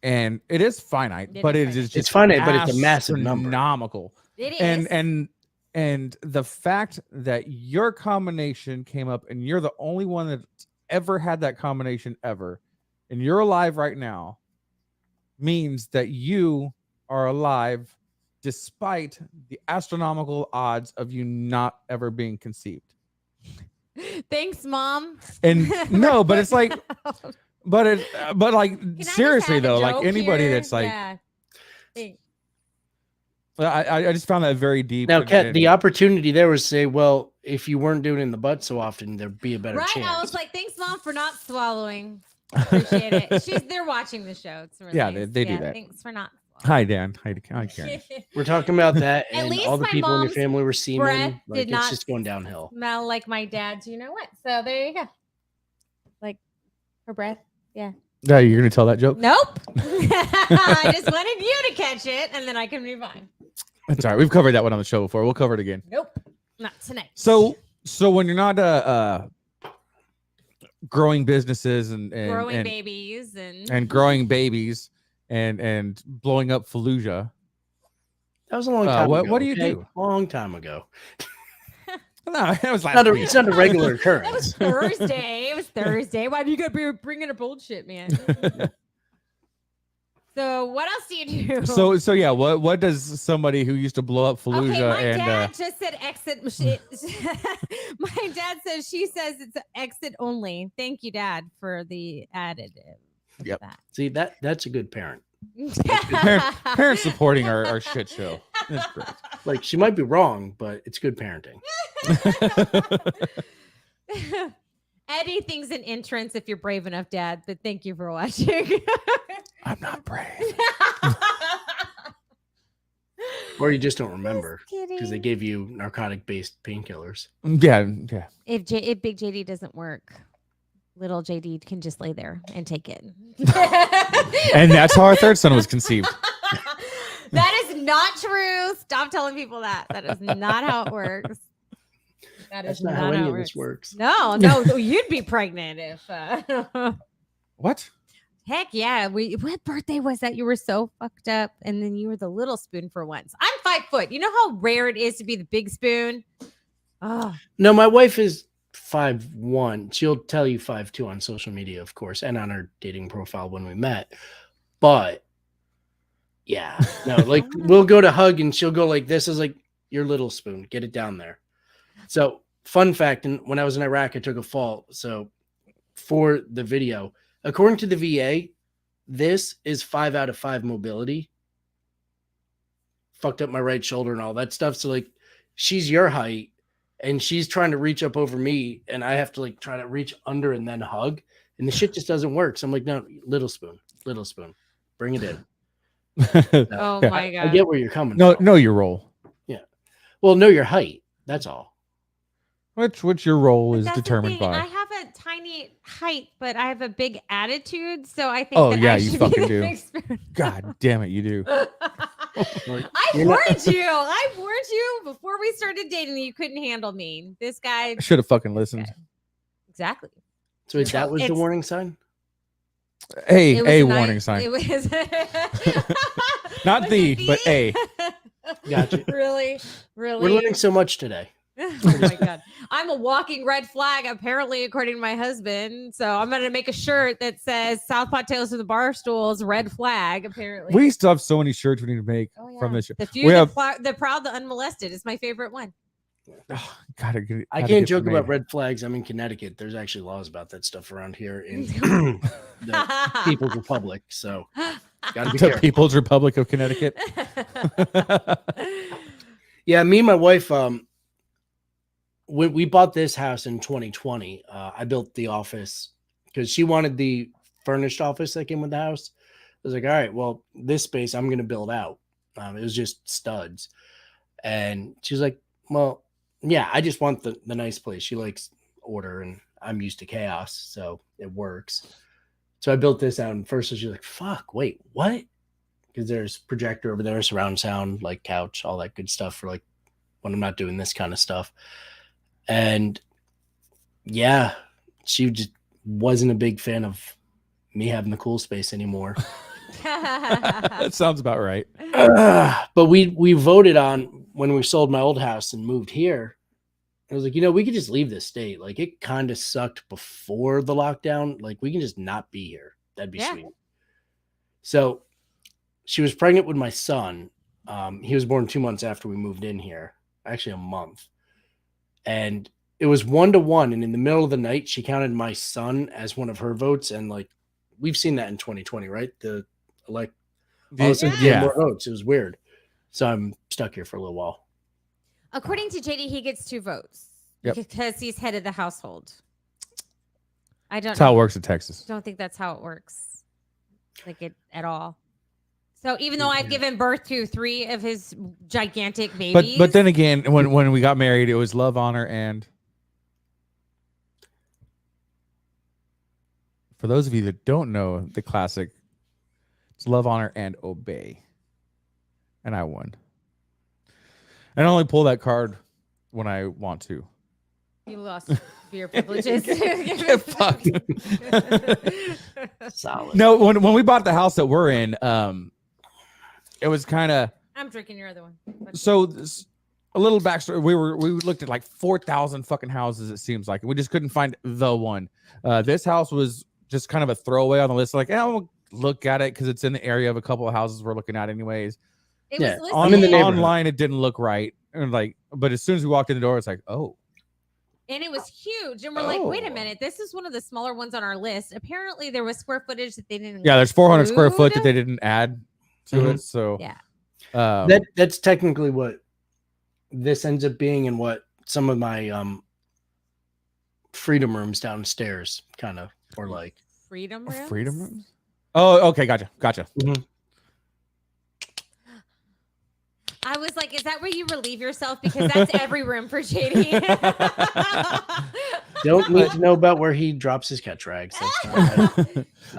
And it is finite, it's finite, but it's a massive number. Astronomical. It is. And the fact that your combination came up and you're the only one that's ever had that combination ever, and you're alive right now, means that you are alive despite the astronomical odds of you not ever being conceived. Thanks, Mom. And no, but it's like, but like, seriously though, like anybody that's like, I just found that very deep. Now, Kat, the opportunity there was to say, well, if you weren't doing it in the butt so often, there'd be a better chance. I was like, thanks, Mom, for not swallowing. Appreciate it. They're watching the show. It's really nice. They do that. Thanks for not. Hi, Dan. Hi, Karen. We're talking about that, and all the people in your family were semen. Like, it's just going downhill. Smell like my dad's. You know what? So there you go. Like her breath. Yeah. Yeah, you're gonna tell that joke? Nope. I just wanted you to catch it, and then I can move on. That's all right. We've covered that one on the show before. We'll cover it again. Nope, not tonight. So when you're not growing businesses and growing and, babies and growing babies and blowing up Fallujah. That was a long time ago. What do you do? Long time ago. No, it was last week. It's not a regular That was occurrence. Thursday. It was Thursday. Why do you gotta be bringing up bullshit, man? So what else do you do? So yeah, what does somebody who used to blow up Fallujah Okay, my and dad just said exit. My dad says she says it's exit only. Thank you, Dad, for the additive. Yep. See, that's a good parent. parents supporting our shit show. That's great. Like, she might be wrong, but it's good parenting. Anything's an entrance if you're brave enough, Dad. But thank you for watching. I'm not brave. Or you just don't remember Just because they kidding. gave you narcotic-based painkillers. Yeah. If Big JD doesn't work, little JD can just lay there and take it. And that's how our third son was conceived. That is not true. Stop telling people that. That is not how it works. That is That's not how any how of it this works. works. No, you'd be pregnant if. What? Heck yeah. What birthday was that? You were so fucked up, and then you were the little spoon for once. I'm 5 foot. You know how rare it is to be the big spoon? Oh, No, my wife is 5'1". She'll tell you 5'2" on social media, of course, and on her dating profile when we met. But yeah, no, like we'll go to hug and she'll go like this. Is like, your little spoon, get it down there. So fun fact, and when I was in Iraq, I took a fall. So for the video, according to the VA, this is 5 out of 5 mobility. Fucked up my right shoulder and all that stuff. So like, she's your height and she's trying to reach up over me and I have to like try to reach under and then hug. And the shit just doesn't work. So I'm like, no, little spoon, bring it in. oh Yeah. my God. I get where you're coming No, from. know your role. Yeah. Well, know your height. That's all. Which your role But is that's the determined thing, by. I have a tiny height, but I have a big attitude. So I think Oh, that yeah, I you should fucking be the do. big spoon. God damn it, you do. I warned you. I warned you before we started dating that you couldn't handle me. This guy. I should have fucking listened. Exactly. So wait, that was the It's- warning sign? Hey, It was a nice- warning sign. It was Not Was the, it but a. Gotcha. Really? We're learning so much today. Oh my God. I'm a walking red flag, apparently, according to my husband. So I'm going to make a shirt that says Southpaw Tales from the Barstools, red flag, apparently. We still have so many shirts we need to make Oh, yeah. from this. The few, We the, have. the proud, the unmolested is my favorite one. Oh, gotta get, I gotta can't get joke them about made. red flags. I'm in Connecticut. There's actually laws about that stuff around here in the People's Republic. So gotta be The careful. People's Republic of Connecticut. Yeah, me and my wife, when we bought this house in 2020, I built the office because she wanted the furnished office that came with the house. I was like, all right, well, this space I'm going to build out. It was just studs. And she's like, well, yeah, I just want the nice place. She likes order and I'm used to chaos, so it works. So I built this out, and first she's like, fuck, wait, what? Because there's projector over there, surround sound, like couch, all that good stuff for like when I'm not doing this kind of stuff. And yeah, she just wasn't a big fan of me having the cool space anymore. That sounds about right. But we voted on when we sold my old house and moved here. I was like, we could just leave this state. Like, it kind of sucked before the lockdown. Like, we can just not be here. That'd be sweet. So she was pregnant with my son. He was born 2 months after we moved in here, actually a month. And it was 1-1. And in the middle of the night, she counted my son as one of her votes. And like, we've seen that in 2020, right? All of a sudden, Yeah. more votes. It was weird. So I'm stuck here for a little while. According to JD, he gets 2 votes Yep. because he's head of the household. I don't That's how it know. works in Texas. Don't think that's how it works, like it at all. So even though I've given birth to 3 of his gigantic babies, But then again, when we got married, it was love, honor, and for those of you that don't know the classic, it's love, honor, and obey. And I won. And I only pull that card when I want to. You lost beer privileges. Get fucked. Solid. No, when we bought the house that we're in, it was kind of. I'm drinking your other one. So a little backstory. We looked at like 4,000 fucking houses. It seems like, and we just couldn't find the one. This house was just kind of a throwaway on the list. Like, we'll look at it because it's in the area of a couple of houses we're looking at anyways. It was listed. I'm in the neighborhood. Online, it didn't look right, and but as soon as we walked in the door, it's like, oh. And it was huge. And we're like, wait a minute. This is one of the smaller ones on our list. Apparently, there was square footage that they didn't. Yeah, there's 400 square foot that they didn't add to it. So yeah, that's technically what this ends up being, and what some of my freedom rooms downstairs kind of or like. Freedom rooms. Freedom rooms. Oh, okay, gotcha. Mm-hmm. I was like, is that where you relieve yourself? Because that's every room for JD. Don't need to know about where he drops his catch rags.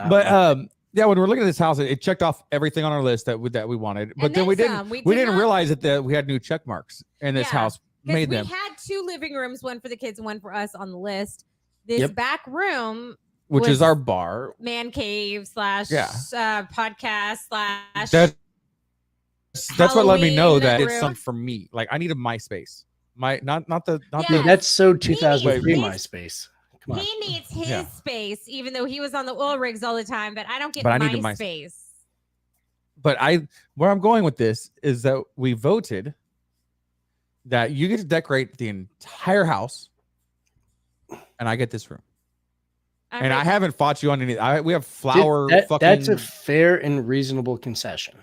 But yeah, when we're looking at this house, it checked off everything on our list that we wanted. But then we didn't realize that we had new check marks in this house. Made them. We had 2 living rooms, one for the kids and one for us on the list. This back room, which is our bar, man cave / podcast / That's what let me know that it's something for me. Like, I needed my space. Not the. That's so 2003 MySpace. He needs his space, even though he was on the oil rigs all the time. But I don't get my space. But where I'm going with this is that we voted that you get to decorate the entire house, and I get this room. And I haven't fought you on any. We have flower. That's a fair and reasonable concession.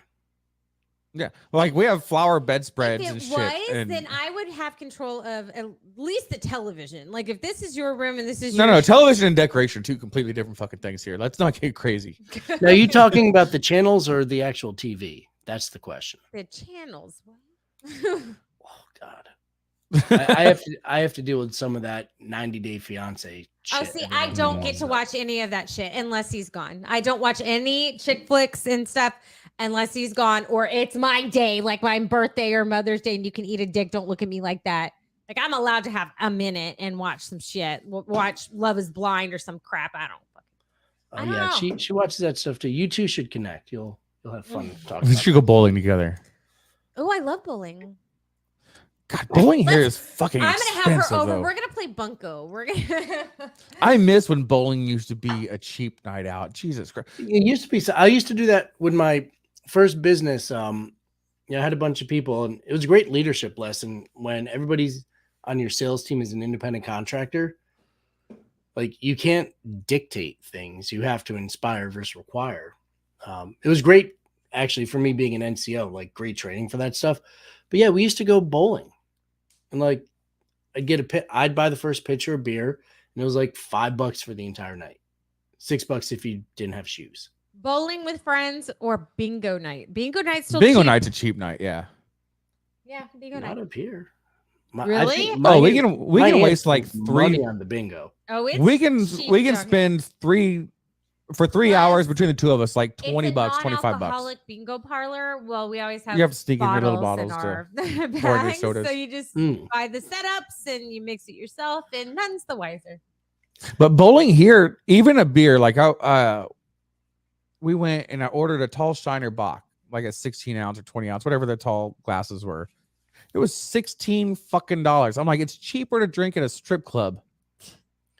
Yeah, like we have flower bedspreads and shit. Then I would have control of at least the television. Like if this is your room and this is no, television and decoration, 2 completely different fucking things here. Let's not get crazy. Now, are you talking about the channels or the actual TV? That's the question. The channels. Oh God. I have to deal with some of that 90 Day Fiance shit. Oh, see, I don't get to watch any of that shit unless he's gone. I don't watch any chick flicks and stuff unless he's gone, or it's my day, like my birthday or Mother's Day, and you can eat a dick. Don't look at me like that. Like I'm allowed to have a minute and watch some shit. Watch Love Is Blind or some crap. I don't know. She watches that stuff too. You two should connect. You'll have fun talking. We should go bowling together. Oh, I love bowling. God, bowling here is fucking expensive. I'm gonna have her over. We're gonna play bunco. I miss when bowling used to be a cheap night out. Jesus Christ. It used to be. I used to do that with my first business. I had a bunch of people, and it was a great leadership lesson when everybody's on your sales team is an independent contractor. Like you can't dictate things; you have to inspire versus require. It was great, actually, for me being an NCO. Like great training for that stuff. But yeah, we used to go bowling. And like, I'd buy the first pitcher of beer, and it was like $5 for the entire night. $6 if you didn't have shoes. Bowling with friends or bingo night. Bingo night's still bingo cheap. Night's a cheap night, yeah. Yeah, bingo Not night. Up here. Really? We can waste like 3 money on the bingo. Oh, it's we can spend 3 hours between the 2 of us, like $20, $25. Alcoholic bingo parlor. Well, we always have. You have to sneak in your little bottles in our to bags, sodas. so you just buy the setups and you mix it yourself, and none's the wiser. But bowling here, even a beer, like we went and I ordered a tall Shiner Bock, like a 16 ounce or 20 ounce, whatever the tall glasses were. It was $16 fucking dollars. I'm like, it's cheaper to drink at a strip club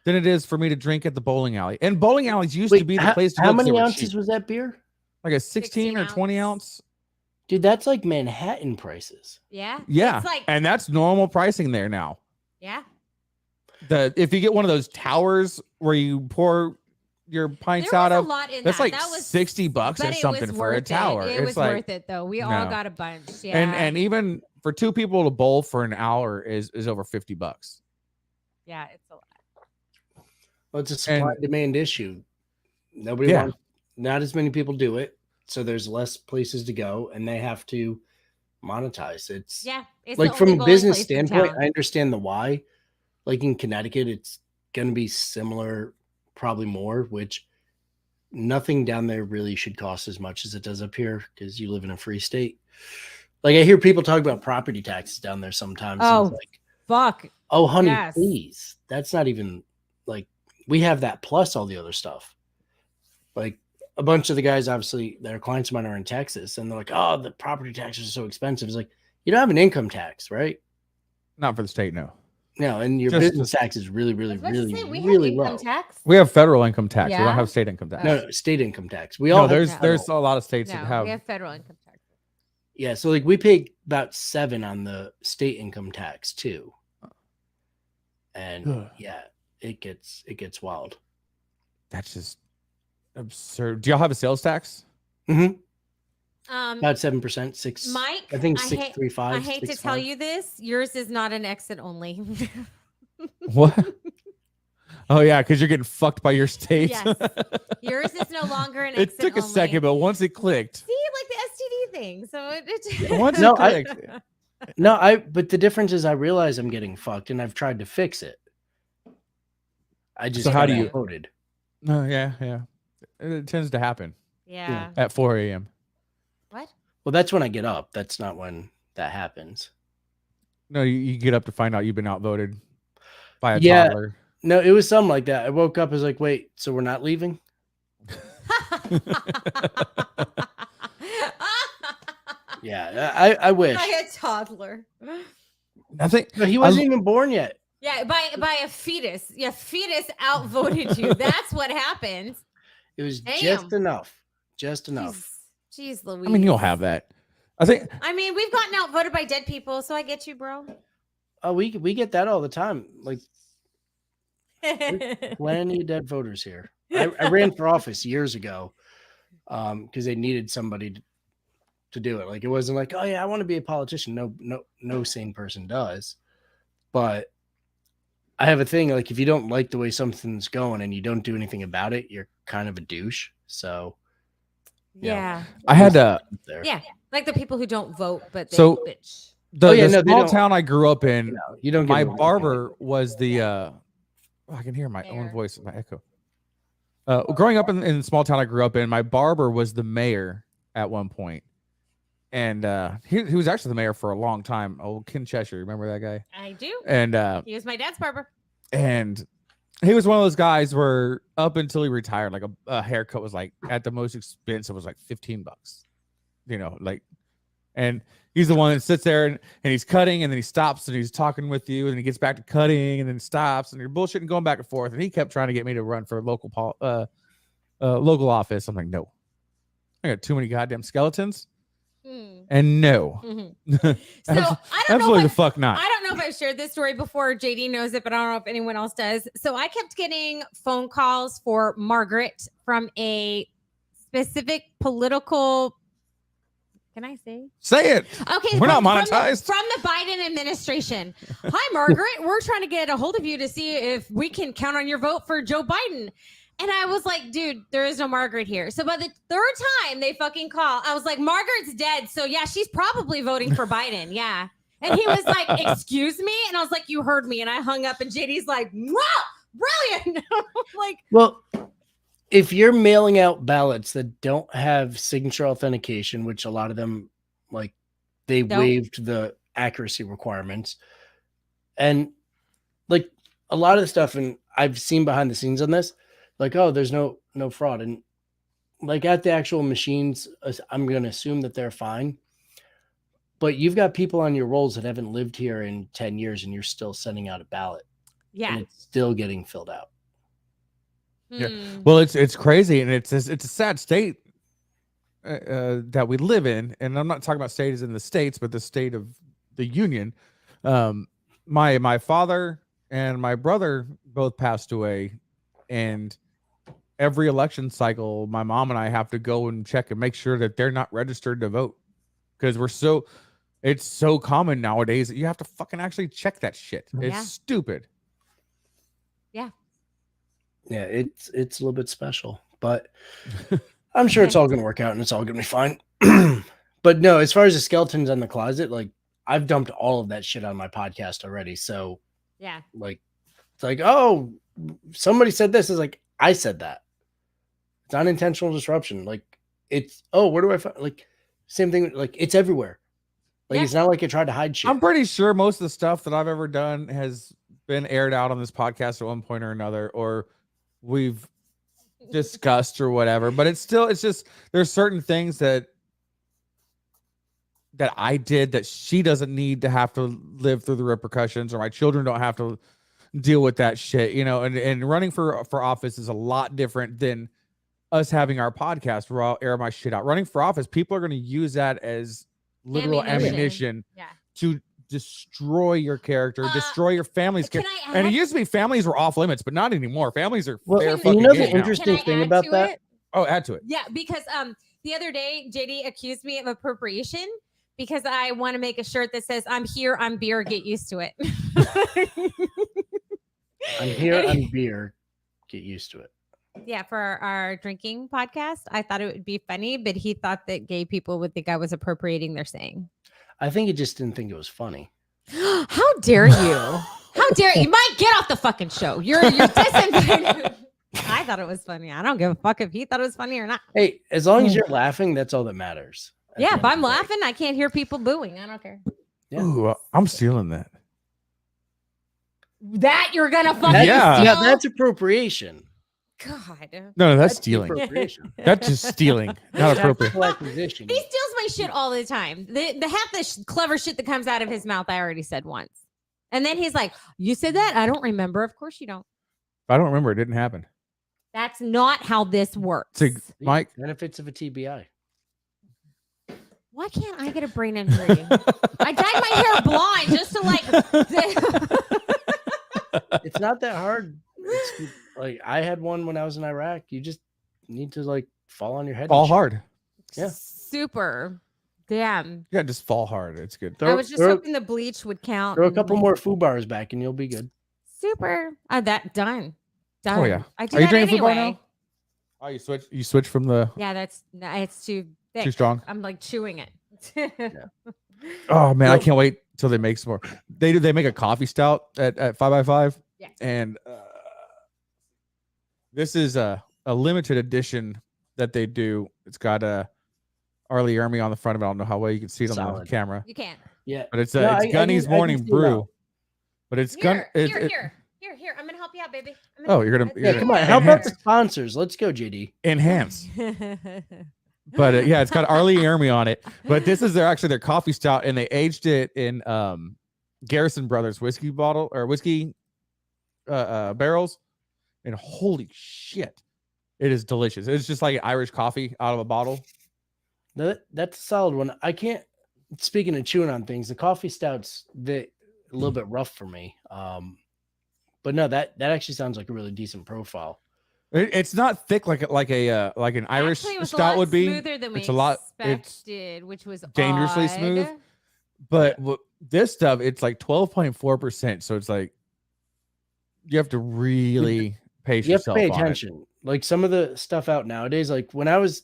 than it is for me to drink at the bowling alley. And bowling alleys used to be the place to go. How many ounces was that beer? Like a 16 or 20 ounce. Dude, that's like Manhattan prices. Yeah. Yeah. And that's normal pricing there now. Yeah. If you get one of those towers where you pour your pints out of, that's like $60 or something for a tower. It was worth it though. We all got a bunch. Yeah. And even for 2 people to bowl for an hour is over $50. Yeah, it's a lot. Well, it's a supply and demand issue. Nobody wants, not as many people do it, so there's less places to go, and they have to monetize. It's like from a business standpoint, I understand the why. Like in Connecticut, it's going to be similar, probably more. Which nothing down there really should cost as much as it does up here because you live in a free state. Like I hear people talk about property taxes down there sometimes. Oh, and it's like, fuck. oh, honey, Yes. please. That's not even like we have that plus all the other stuff. Like a bunch of the guys, obviously, that are clients of mine are in Texas, and they're like, "Oh, the property taxes are so expensive." It's like you don't have an income tax, right? Not for the state, no. No, and your business tax is really, really, really low. Tax. We have federal income tax. We Yeah? don't have state income tax. No, state income tax. We all have there's a lot of states that No, have. we have federal income tax. Yeah, so like we pay about 7 on the state income tax too. And yeah, it gets wild. That's just absurd. Do y'all have a sales tax? Mm-hmm. About 7%, 6. Mike, I think 6.35. I hate to tell you this. Yours is not an exit only. What? Oh yeah, because you're getting fucked by your state. Yes. Yours is no longer an It exit took a only. second, but once it clicked. See, like the STD thing. So it Once No, it clicked. But the difference is I realize I'm getting fucked and I've tried to fix it. I just So how do you voted? No, yeah. It tends to happen. Yeah. At 4 a.m. What? Well, that's when I get up. That's not when that happens. No, you get up to find out you've been outvoted by a Yeah. toddler. No, it was something like that. I woke up, I was like, wait, so we're not leaving? Yeah, I wish. By a toddler. I think But he wasn't even born yet. Yeah, by a fetus. Yeah, fetus outvoted you. That's what happened. It was Damn. just enough. Just enough. Jeez Louise. I mean, you'll have that. I think. I mean, we've gotten outvoted by dead people, so I get you, bro. Oh, we get that all the time. Like plenty of dead voters here. I ran for office years ago because they needed somebody to do it. Like it wasn't like, oh yeah, I want to be a politician. No sane person does. But I have a thing like if you don't like the way something's going and you don't do anything about it, you're kind of a douche. So yeah, I had to. Yeah, like the people who don't vote, but they bitch. The small town I grew up in, you don't. My barber was the. I can hear my own voice in my echo. Growing up in the small town I grew up in, my barber was the mayor at one point. And he was actually the mayor for a long time. Old Ken Cheshire, remember that guy? I do. And he was my dad's barber. And he was one of those guys where up until he retired, like a haircut was like at the most expensive was like $15. You know, like, and he's the one that sits there and he's cutting and then he stops and he's talking with you and he gets back to cutting and then stops and you're bullshitting going back and forth. And he kept trying to get me to run for local office. I'm like, no, I got too many goddamn skeletons. And no. Mm-hmm. So I don't absolutely know the fuck not. I don't know if I've shared this story before. JD knows it, but I don't know if anyone else does. So I kept getting phone calls for Margaret from a specific political. Can I say? Say it. Okay. We're not monetized. From the Biden administration. Hi, Margaret. We're trying to get a hold of you to see if we can count on your vote for Joe Biden. And I was like, dude, there is no Margaret here. So by the third time they fucking call, I was like, Margaret's dead. So yeah, she's probably voting for Biden. Yeah. And he was like, excuse me? And I was like, you heard me. And I hung up and JD's like, wow, brilliant. Like, well, if you're mailing out ballots that don't have signature authentication, which a lot of them, like they waived the accuracy requirements and like a lot of the stuff, and I've seen behind the scenes on this, like, oh, there's no fraud. And like at the actual machines, I'm going to assume that they're fine. But you've got people on your rolls that haven't lived here in 10 years and you're still sending out a ballot. Yeah. And it's still getting filled out. Yeah. Well, it's crazy. And it's a sad state that we live in. And I'm not talking about state as in the States, but the state of the Union. My father and my brother both passed away. And every election cycle, my mom and I have to go and check and make sure that they're not registered to vote because it's so common nowadays that you have to fucking actually check that shit. It's stupid. Yeah. Yeah, it's a little bit special, but I'm sure it's all going to work out and it's all going to be fine. But no, as far as the skeletons in the closet, like I've dumped all of that shit on my podcast already. So yeah, like it's like, oh, somebody said this. Is like I said that. It's unintentional disruption. Like it's where do I find like same thing? Like it's everywhere. Like it's not like I tried to hide shit. I'm pretty sure most of the stuff that I've ever done has been aired out on this podcast at one point or another, or we've discussed or whatever. But it's just there's certain things that I did that she doesn't need to have to live through the repercussions, or my children don't have to deal with that shit, and running for office is a lot different than us having our podcast where I'll air my shit out. Running for office, people are going to use that as literal ammunition to destroy your character, destroy your family's character. And it used to be families were off limits, but not anymore. Families are fair fucking you know the game interesting thing about that? Oh, add to it. Yeah, because the other day JD accused me of appropriation because I want to make a shirt that says "I'm here, I'm beer, get used to it." I'm here, I'm beer, get used to it. Yeah, for our drinking podcast, I thought it would be funny, but he thought that gay people would think I was appropriating their saying. I think he just didn't think it was funny. How dare you? How dare you? Mike, get off the fucking show. You're disinvited. I thought it was funny. I don't give a fuck if he thought it was funny or not. Hey, as long as you're laughing, that's all that matters. Yeah, if I'm laughing, I can't hear people booing. I don't care. Yeah. Ooh, I'm stealing that. That you're gonna fucking yeah, steal? that's appropriation. God. No, that's stealing. Appropriation. That's just stealing, not appropriate. He steals my shit all the time. The half the clever shit that comes out of his mouth, I already said once. And then he's like, "You said that? I don't remember." Of course you don't. I don't remember. It didn't happen. That's not how this works. So, Mike, benefits of a TBI. Why can't I get a brain injury? I dyed my hair blonde just to It's not that hard. It's like I had one when I was in Iraq. You just need to like fall on your head. Fall hard. Yeah. Super. Damn. Yeah, just fall hard. It's good. I was just hoping the bleach would count. Throw a couple more Foo bars back and you'll be good. Super. That done. Done. Oh yeah. I do Are you that drinking anyway. Foo Bar now? Oh, you switch from the Yeah, it's too thick. Too strong. I'm like chewing it. Oh man, I can't wait till they make some more. They make a coffee stout at 5x5. Yeah. And this is a limited edition that they do. It's got a Arlie Ermy on the front of it. I don't know how well you can see it on the camera. You can't. Yeah. But it's Gunny's Morning Brew. But it's Here. I'm gonna help you out, baby. You're gonna come on. How about the sponsors? Let's go, JD. Enhance. But it's got Arlie Ermy on it. But this is their coffee stout, and they aged it in Garrison Brothers whiskey bottle or whiskey barrels. And holy shit, it is delicious. It's just like Irish coffee out of a bottle. That's a solid one. I can't. Speaking of chewing on things, the coffee stouts a little bit rough for me. But no, that actually sounds like a really decent profile. It's not thick like an Irish stout would be. Smoother than it's a lot. expected, which was dangerously smooth. But this stuff, it's like 12.4%. So it's like you have to really pace yourself. You have to pay attention. Like some of the stuff out nowadays, like when I was,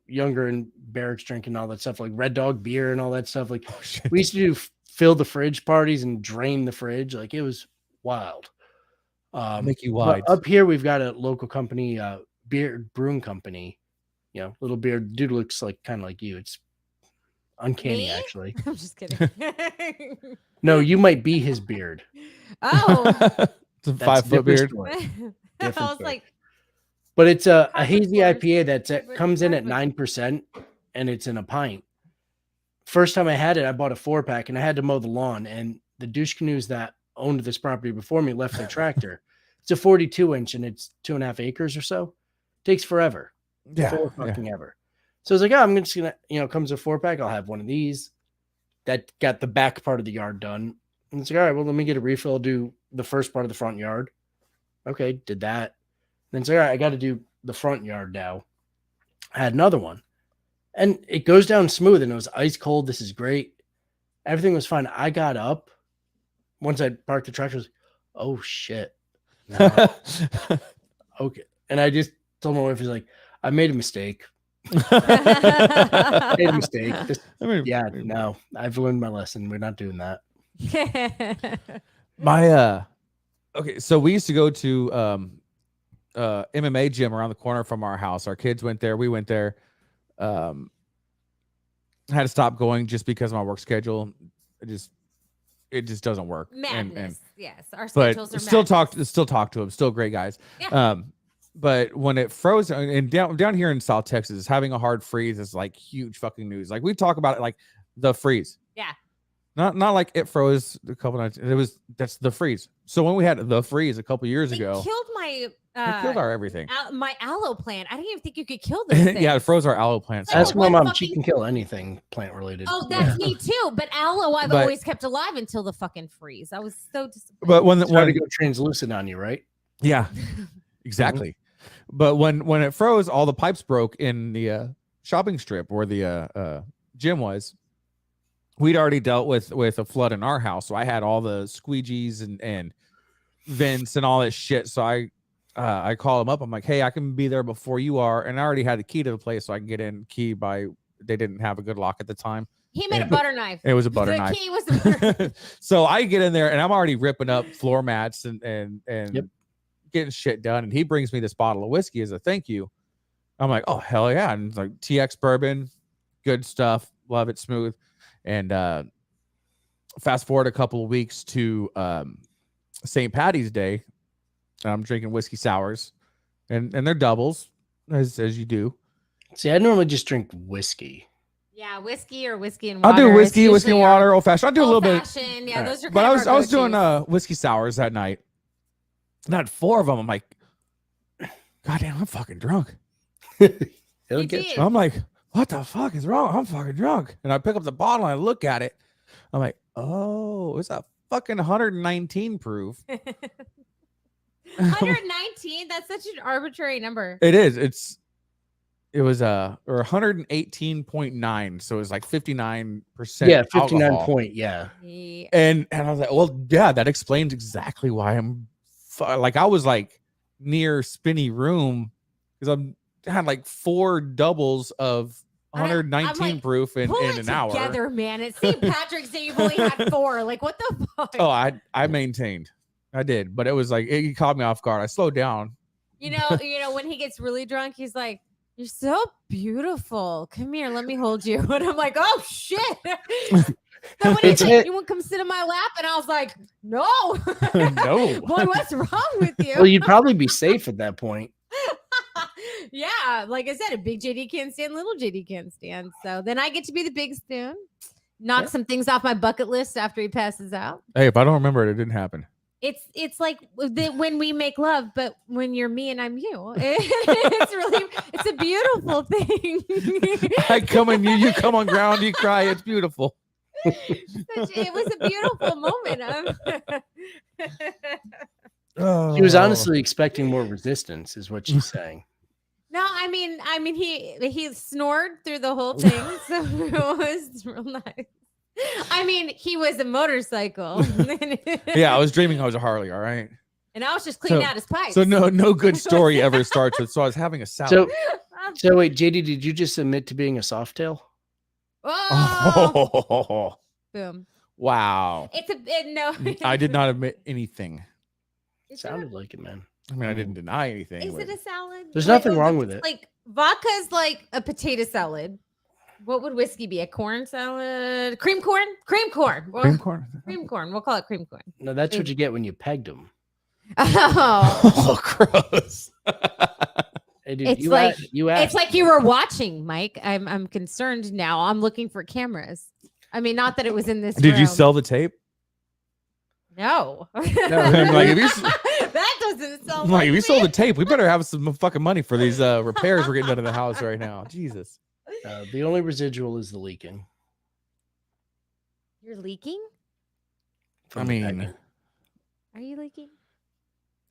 younger and barracks drinking all that stuff, like Red Dog beer and all that stuff. Like we used to fill the fridge parties and drain the fridge. Like it was wild. Mickey Wide. Up here, we've got a local company, brewing company. Little beard dude looks like kind of like you. It's uncanny, Me? actually. I'm just kidding. No, you might be his beard. Oh, it's a 5-foot beard. I was like, but it's a hazy IPA that comes in at 9%, and it's in a pint. First time I had it, I bought a 4-pack, and I had to mow the lawn. And the douche canoes that owned this property before me left their tractor. It's a 42-inch, and it's 2.5 acres or so. Takes forever. Yeah, ever. So I was like, I'm just gonna, comes a 4-pack. I'll have one of these. That got the back part of the yard done. And it's like, all right, well, let me get a refill. I'll do the first part of the front yard. Okay, did that. Then it's like, all right, I got to do the front yard now. I had another one, and it goes down smooth, and it was ice cold. This is great. Everything was fine. I got up once I parked the tractor. I was like, oh shit. No. Okay, and I just told my wife, "He's like, I made a mistake. I've learned my lesson. We're not doing that." Okay, so we used to go to MMA gym around the corner from our house. Our kids went there. We went there. I had to stop going just because of my work schedule. It just doesn't work. Madness. Yes, our But schedules are still madness. talk to them. Still great guys. Yeah. But when it froze, and down here in South Texas, having a hard freeze is like huge fucking news. Like we talk about it, like the freeze. Yeah. Not like it froze a couple nights. That's the freeze. So when we had the freeze a couple years ago, Killed my it killed our everything. my aloe plant. I didn't even think you could kill those things. Yeah, it froze our aloe plants. Ask my mom; she can kill anything plant related. Oh, that's me too. But aloe, I've always kept alive until the fucking freeze. I was so disappointed. But when to go translucent on you, right? Yeah, exactly. But when it froze, all the pipes broke in the shopping strip where the gym was. We'd already dealt with a flood in our house, so I had all the squeegees and vents and all that shit. So I call them up. I'm like, hey, I can be there before you are, and I already had the key to the place, so I can get in. Key by they didn't have a good lock at the time. He made a butter knife. It was a butter knife. The key was a butter knife. So I get in there and I'm already ripping up floor mats and getting shit done. And he brings me this bottle of whiskey as a thank you. I'm like, oh hell yeah! And it's like TX bourbon, good stuff. Love it, smooth. And fast forward a couple of weeks to St. Patty's Day. I'm drinking whiskey sours, and they're doubles as you do. See, I normally just drink whiskey. Yeah, whiskey and water. I'll do whiskey and water, old fashioned. I'll do a little bit. Yeah, those are. But I was doing whiskey sours that night. Not 4 of them. I'm like, goddamn, I'm fucking drunk. It'll get you. I'm like, what the fuck is wrong? I'm fucking drunk. And I pick up the bottle and I look at it. I'm like, oh, it's a fucking 119 proof. 119? That's such an arbitrary number. It is. It was or 118.9. So it was like 59%. Yeah, 59 alcohol. point. Yeah. And I was like, well, yeah, that explains exactly why I'm like, I was like near spinny room because I had like 4 doubles of 119 like, proof in an hour. Together, man. It's St. Patrick's Day. You've only had 4. Like, what the fuck? Oh, I maintained. I did, but it was like it caught me off guard. I slowed down. You know, when he gets really drunk, he's like, "You're so beautiful. Come here, let me hold you." And I'm like, "Oh shit." So when he's like, "You want to come sit in my lap?" And I was like, "No, no." Boy, what's wrong with you? Well, you'd probably be safe at that point. Yeah, like I said, a big JD can't stand, little JD can't stand. So then I get to be the big spoon, knock some things off my bucket list after he passes out. Hey, if I don't remember it, it didn't happen. It's like when we make love, but when you're me and I'm you, it's a beautiful thing. I come on you come on ground, you cry. It's beautiful. It was a beautiful moment. She was honestly expecting more resistance, is what she's saying. No, I mean, he snored through the whole thing, so it was real nice. I mean, he was a motorcycle. Yeah, I was dreaming I was a Harley. All right, and I was just cleaning out his pipes. So no good story ever starts with. So I was having a salad. So wait, JD, did you just admit to being a softail? Oh, boom! Wow. No. I did not admit anything. It sounded like it, man. I mean, I didn't deny anything. Is it a salad? There's nothing wrong with it. Like vodka's like a potato salad. What would whiskey be? A corn salad? Cream corn? Cream corn. Well, cream corn. Cream corn. We'll call it cream corn. No, that's what you get when you pegged them. Oh, gross. Hey, dude, it's like you were watching, Mike. I'm concerned now. I'm looking for cameras. I mean, not that it was in this. Did room. you sell the tape? No. Like, if that doesn't sound like if you sold the tape, we better have some fucking money for these repairs we're getting done in the house right now. Jesus. The only residual is the leaking. You're leaking? I mean, are you leaking?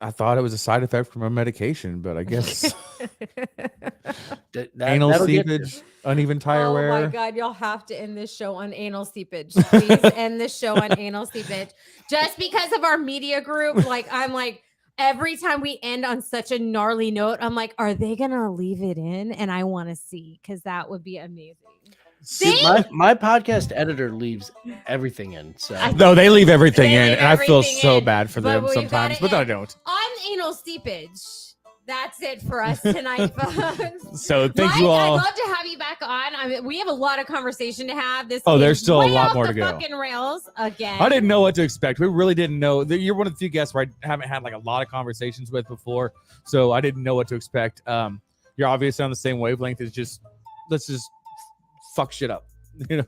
I thought it was a side effect from a medication, but I guess anal seepage, uneven tire wear. Oh my God, y'all have to end this show on anal seepage. Please end this show on anal seepage. Just because of our media group, I'm like, every time we end on such a gnarly note, I'm like, are they gonna leave it in? And I want to see, because that would be amazing. See, my podcast editor leaves everything in. So no, they leave everything in, and I feel so bad for them sometimes, but I don't. On anal seepage, That's it for us tonight, folks. So thank Mike, you all. I'd love to have you back on. I mean, we have a lot of conversation to have. This There's is still a way lot off more the to go. Fucking rails again. I didn't know what to expect. We really didn't know. You're one of the few guests where I haven't had like a lot of conversations with before, so I didn't know what to expect. You're obviously on the same wavelength. It's just let's just fuck shit up, you know.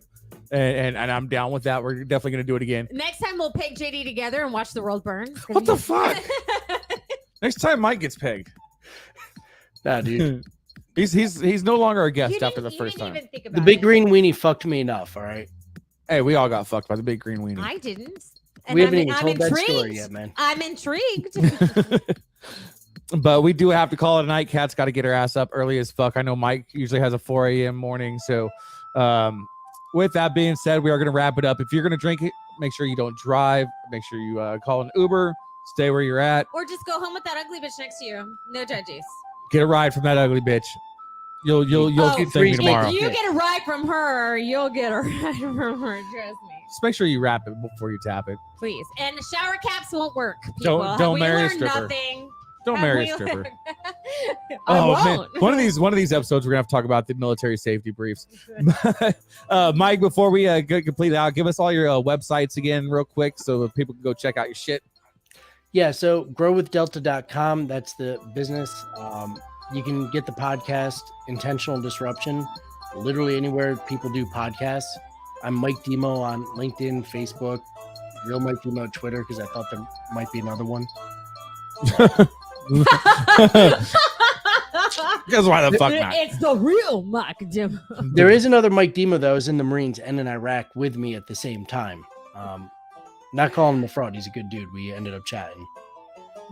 And I'm down with that. We're definitely gonna do it again. Next time we'll peg JD together and watch the world burn. What the fuck? Next time Mike gets pegged. Nah, dude. He's no longer a guest after the first time. The big green weenie fucked me enough. All right. Hey, we all got fucked by the big green weenie. I didn't. And We haven't even told that intrigued. story yet, man. I'm intrigued. But we do have to call it a night. Kat's got to get her ass up early as fuck. I know Mike usually has a 4 a.m. morning. So with that being said, we are going to wrap it up. If you're going to drink it, make sure you don't drive. Make sure you call an Uber. Stay where you're at. Or just go home with that ugly bitch next to you. No judges. Get a ride from that ugly bitch. You'll thank me tomorrow. If you get a ride from her, you'll get a ride from her. Trust me. Just make sure you wrap it before you tap it. Please. And the shower caps won't work. People. Don't We marry a learned stripper. Nothing. Don't Have marry we a stripper. learned? I Oh man, won't. one of these episodes we're gonna have to talk about the military safety briefs. Mike, before we complete it out, give us all your websites again real quick so that people can go check out your shit. Yeah, so growwithdelta.com, that's the business. You can get the podcast Intentional Disruption literally anywhere people do podcasts. I'm Mike Demo on LinkedIn, Facebook, Real Mike Demo on Twitter, because I thought there might be another one. Guess why the fuck not? It's the real Mike Demo. There is another Mike Demo that was in the Marines and in Iraq with me at the same time. Not calling him a fraud. He's a good dude. We ended up chatting.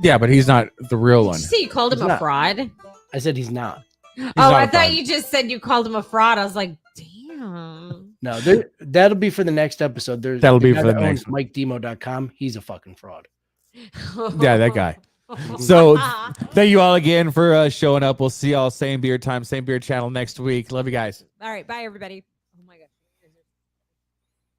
Yeah, but he's not the real one. Did you say you called him He's a not. fraud? I said he's not. He's Oh, not I a thought fraud. you just said you called him a fraud. I was like, damn. No, that'll be for the next episode. That'll be for the next one. MikeDemo.com. He's a fucking fraud. Yeah, that guy. So thank you all again for showing up. We'll see y'all same beer time, same beer channel next week. Love you guys. All right. Bye, everybody.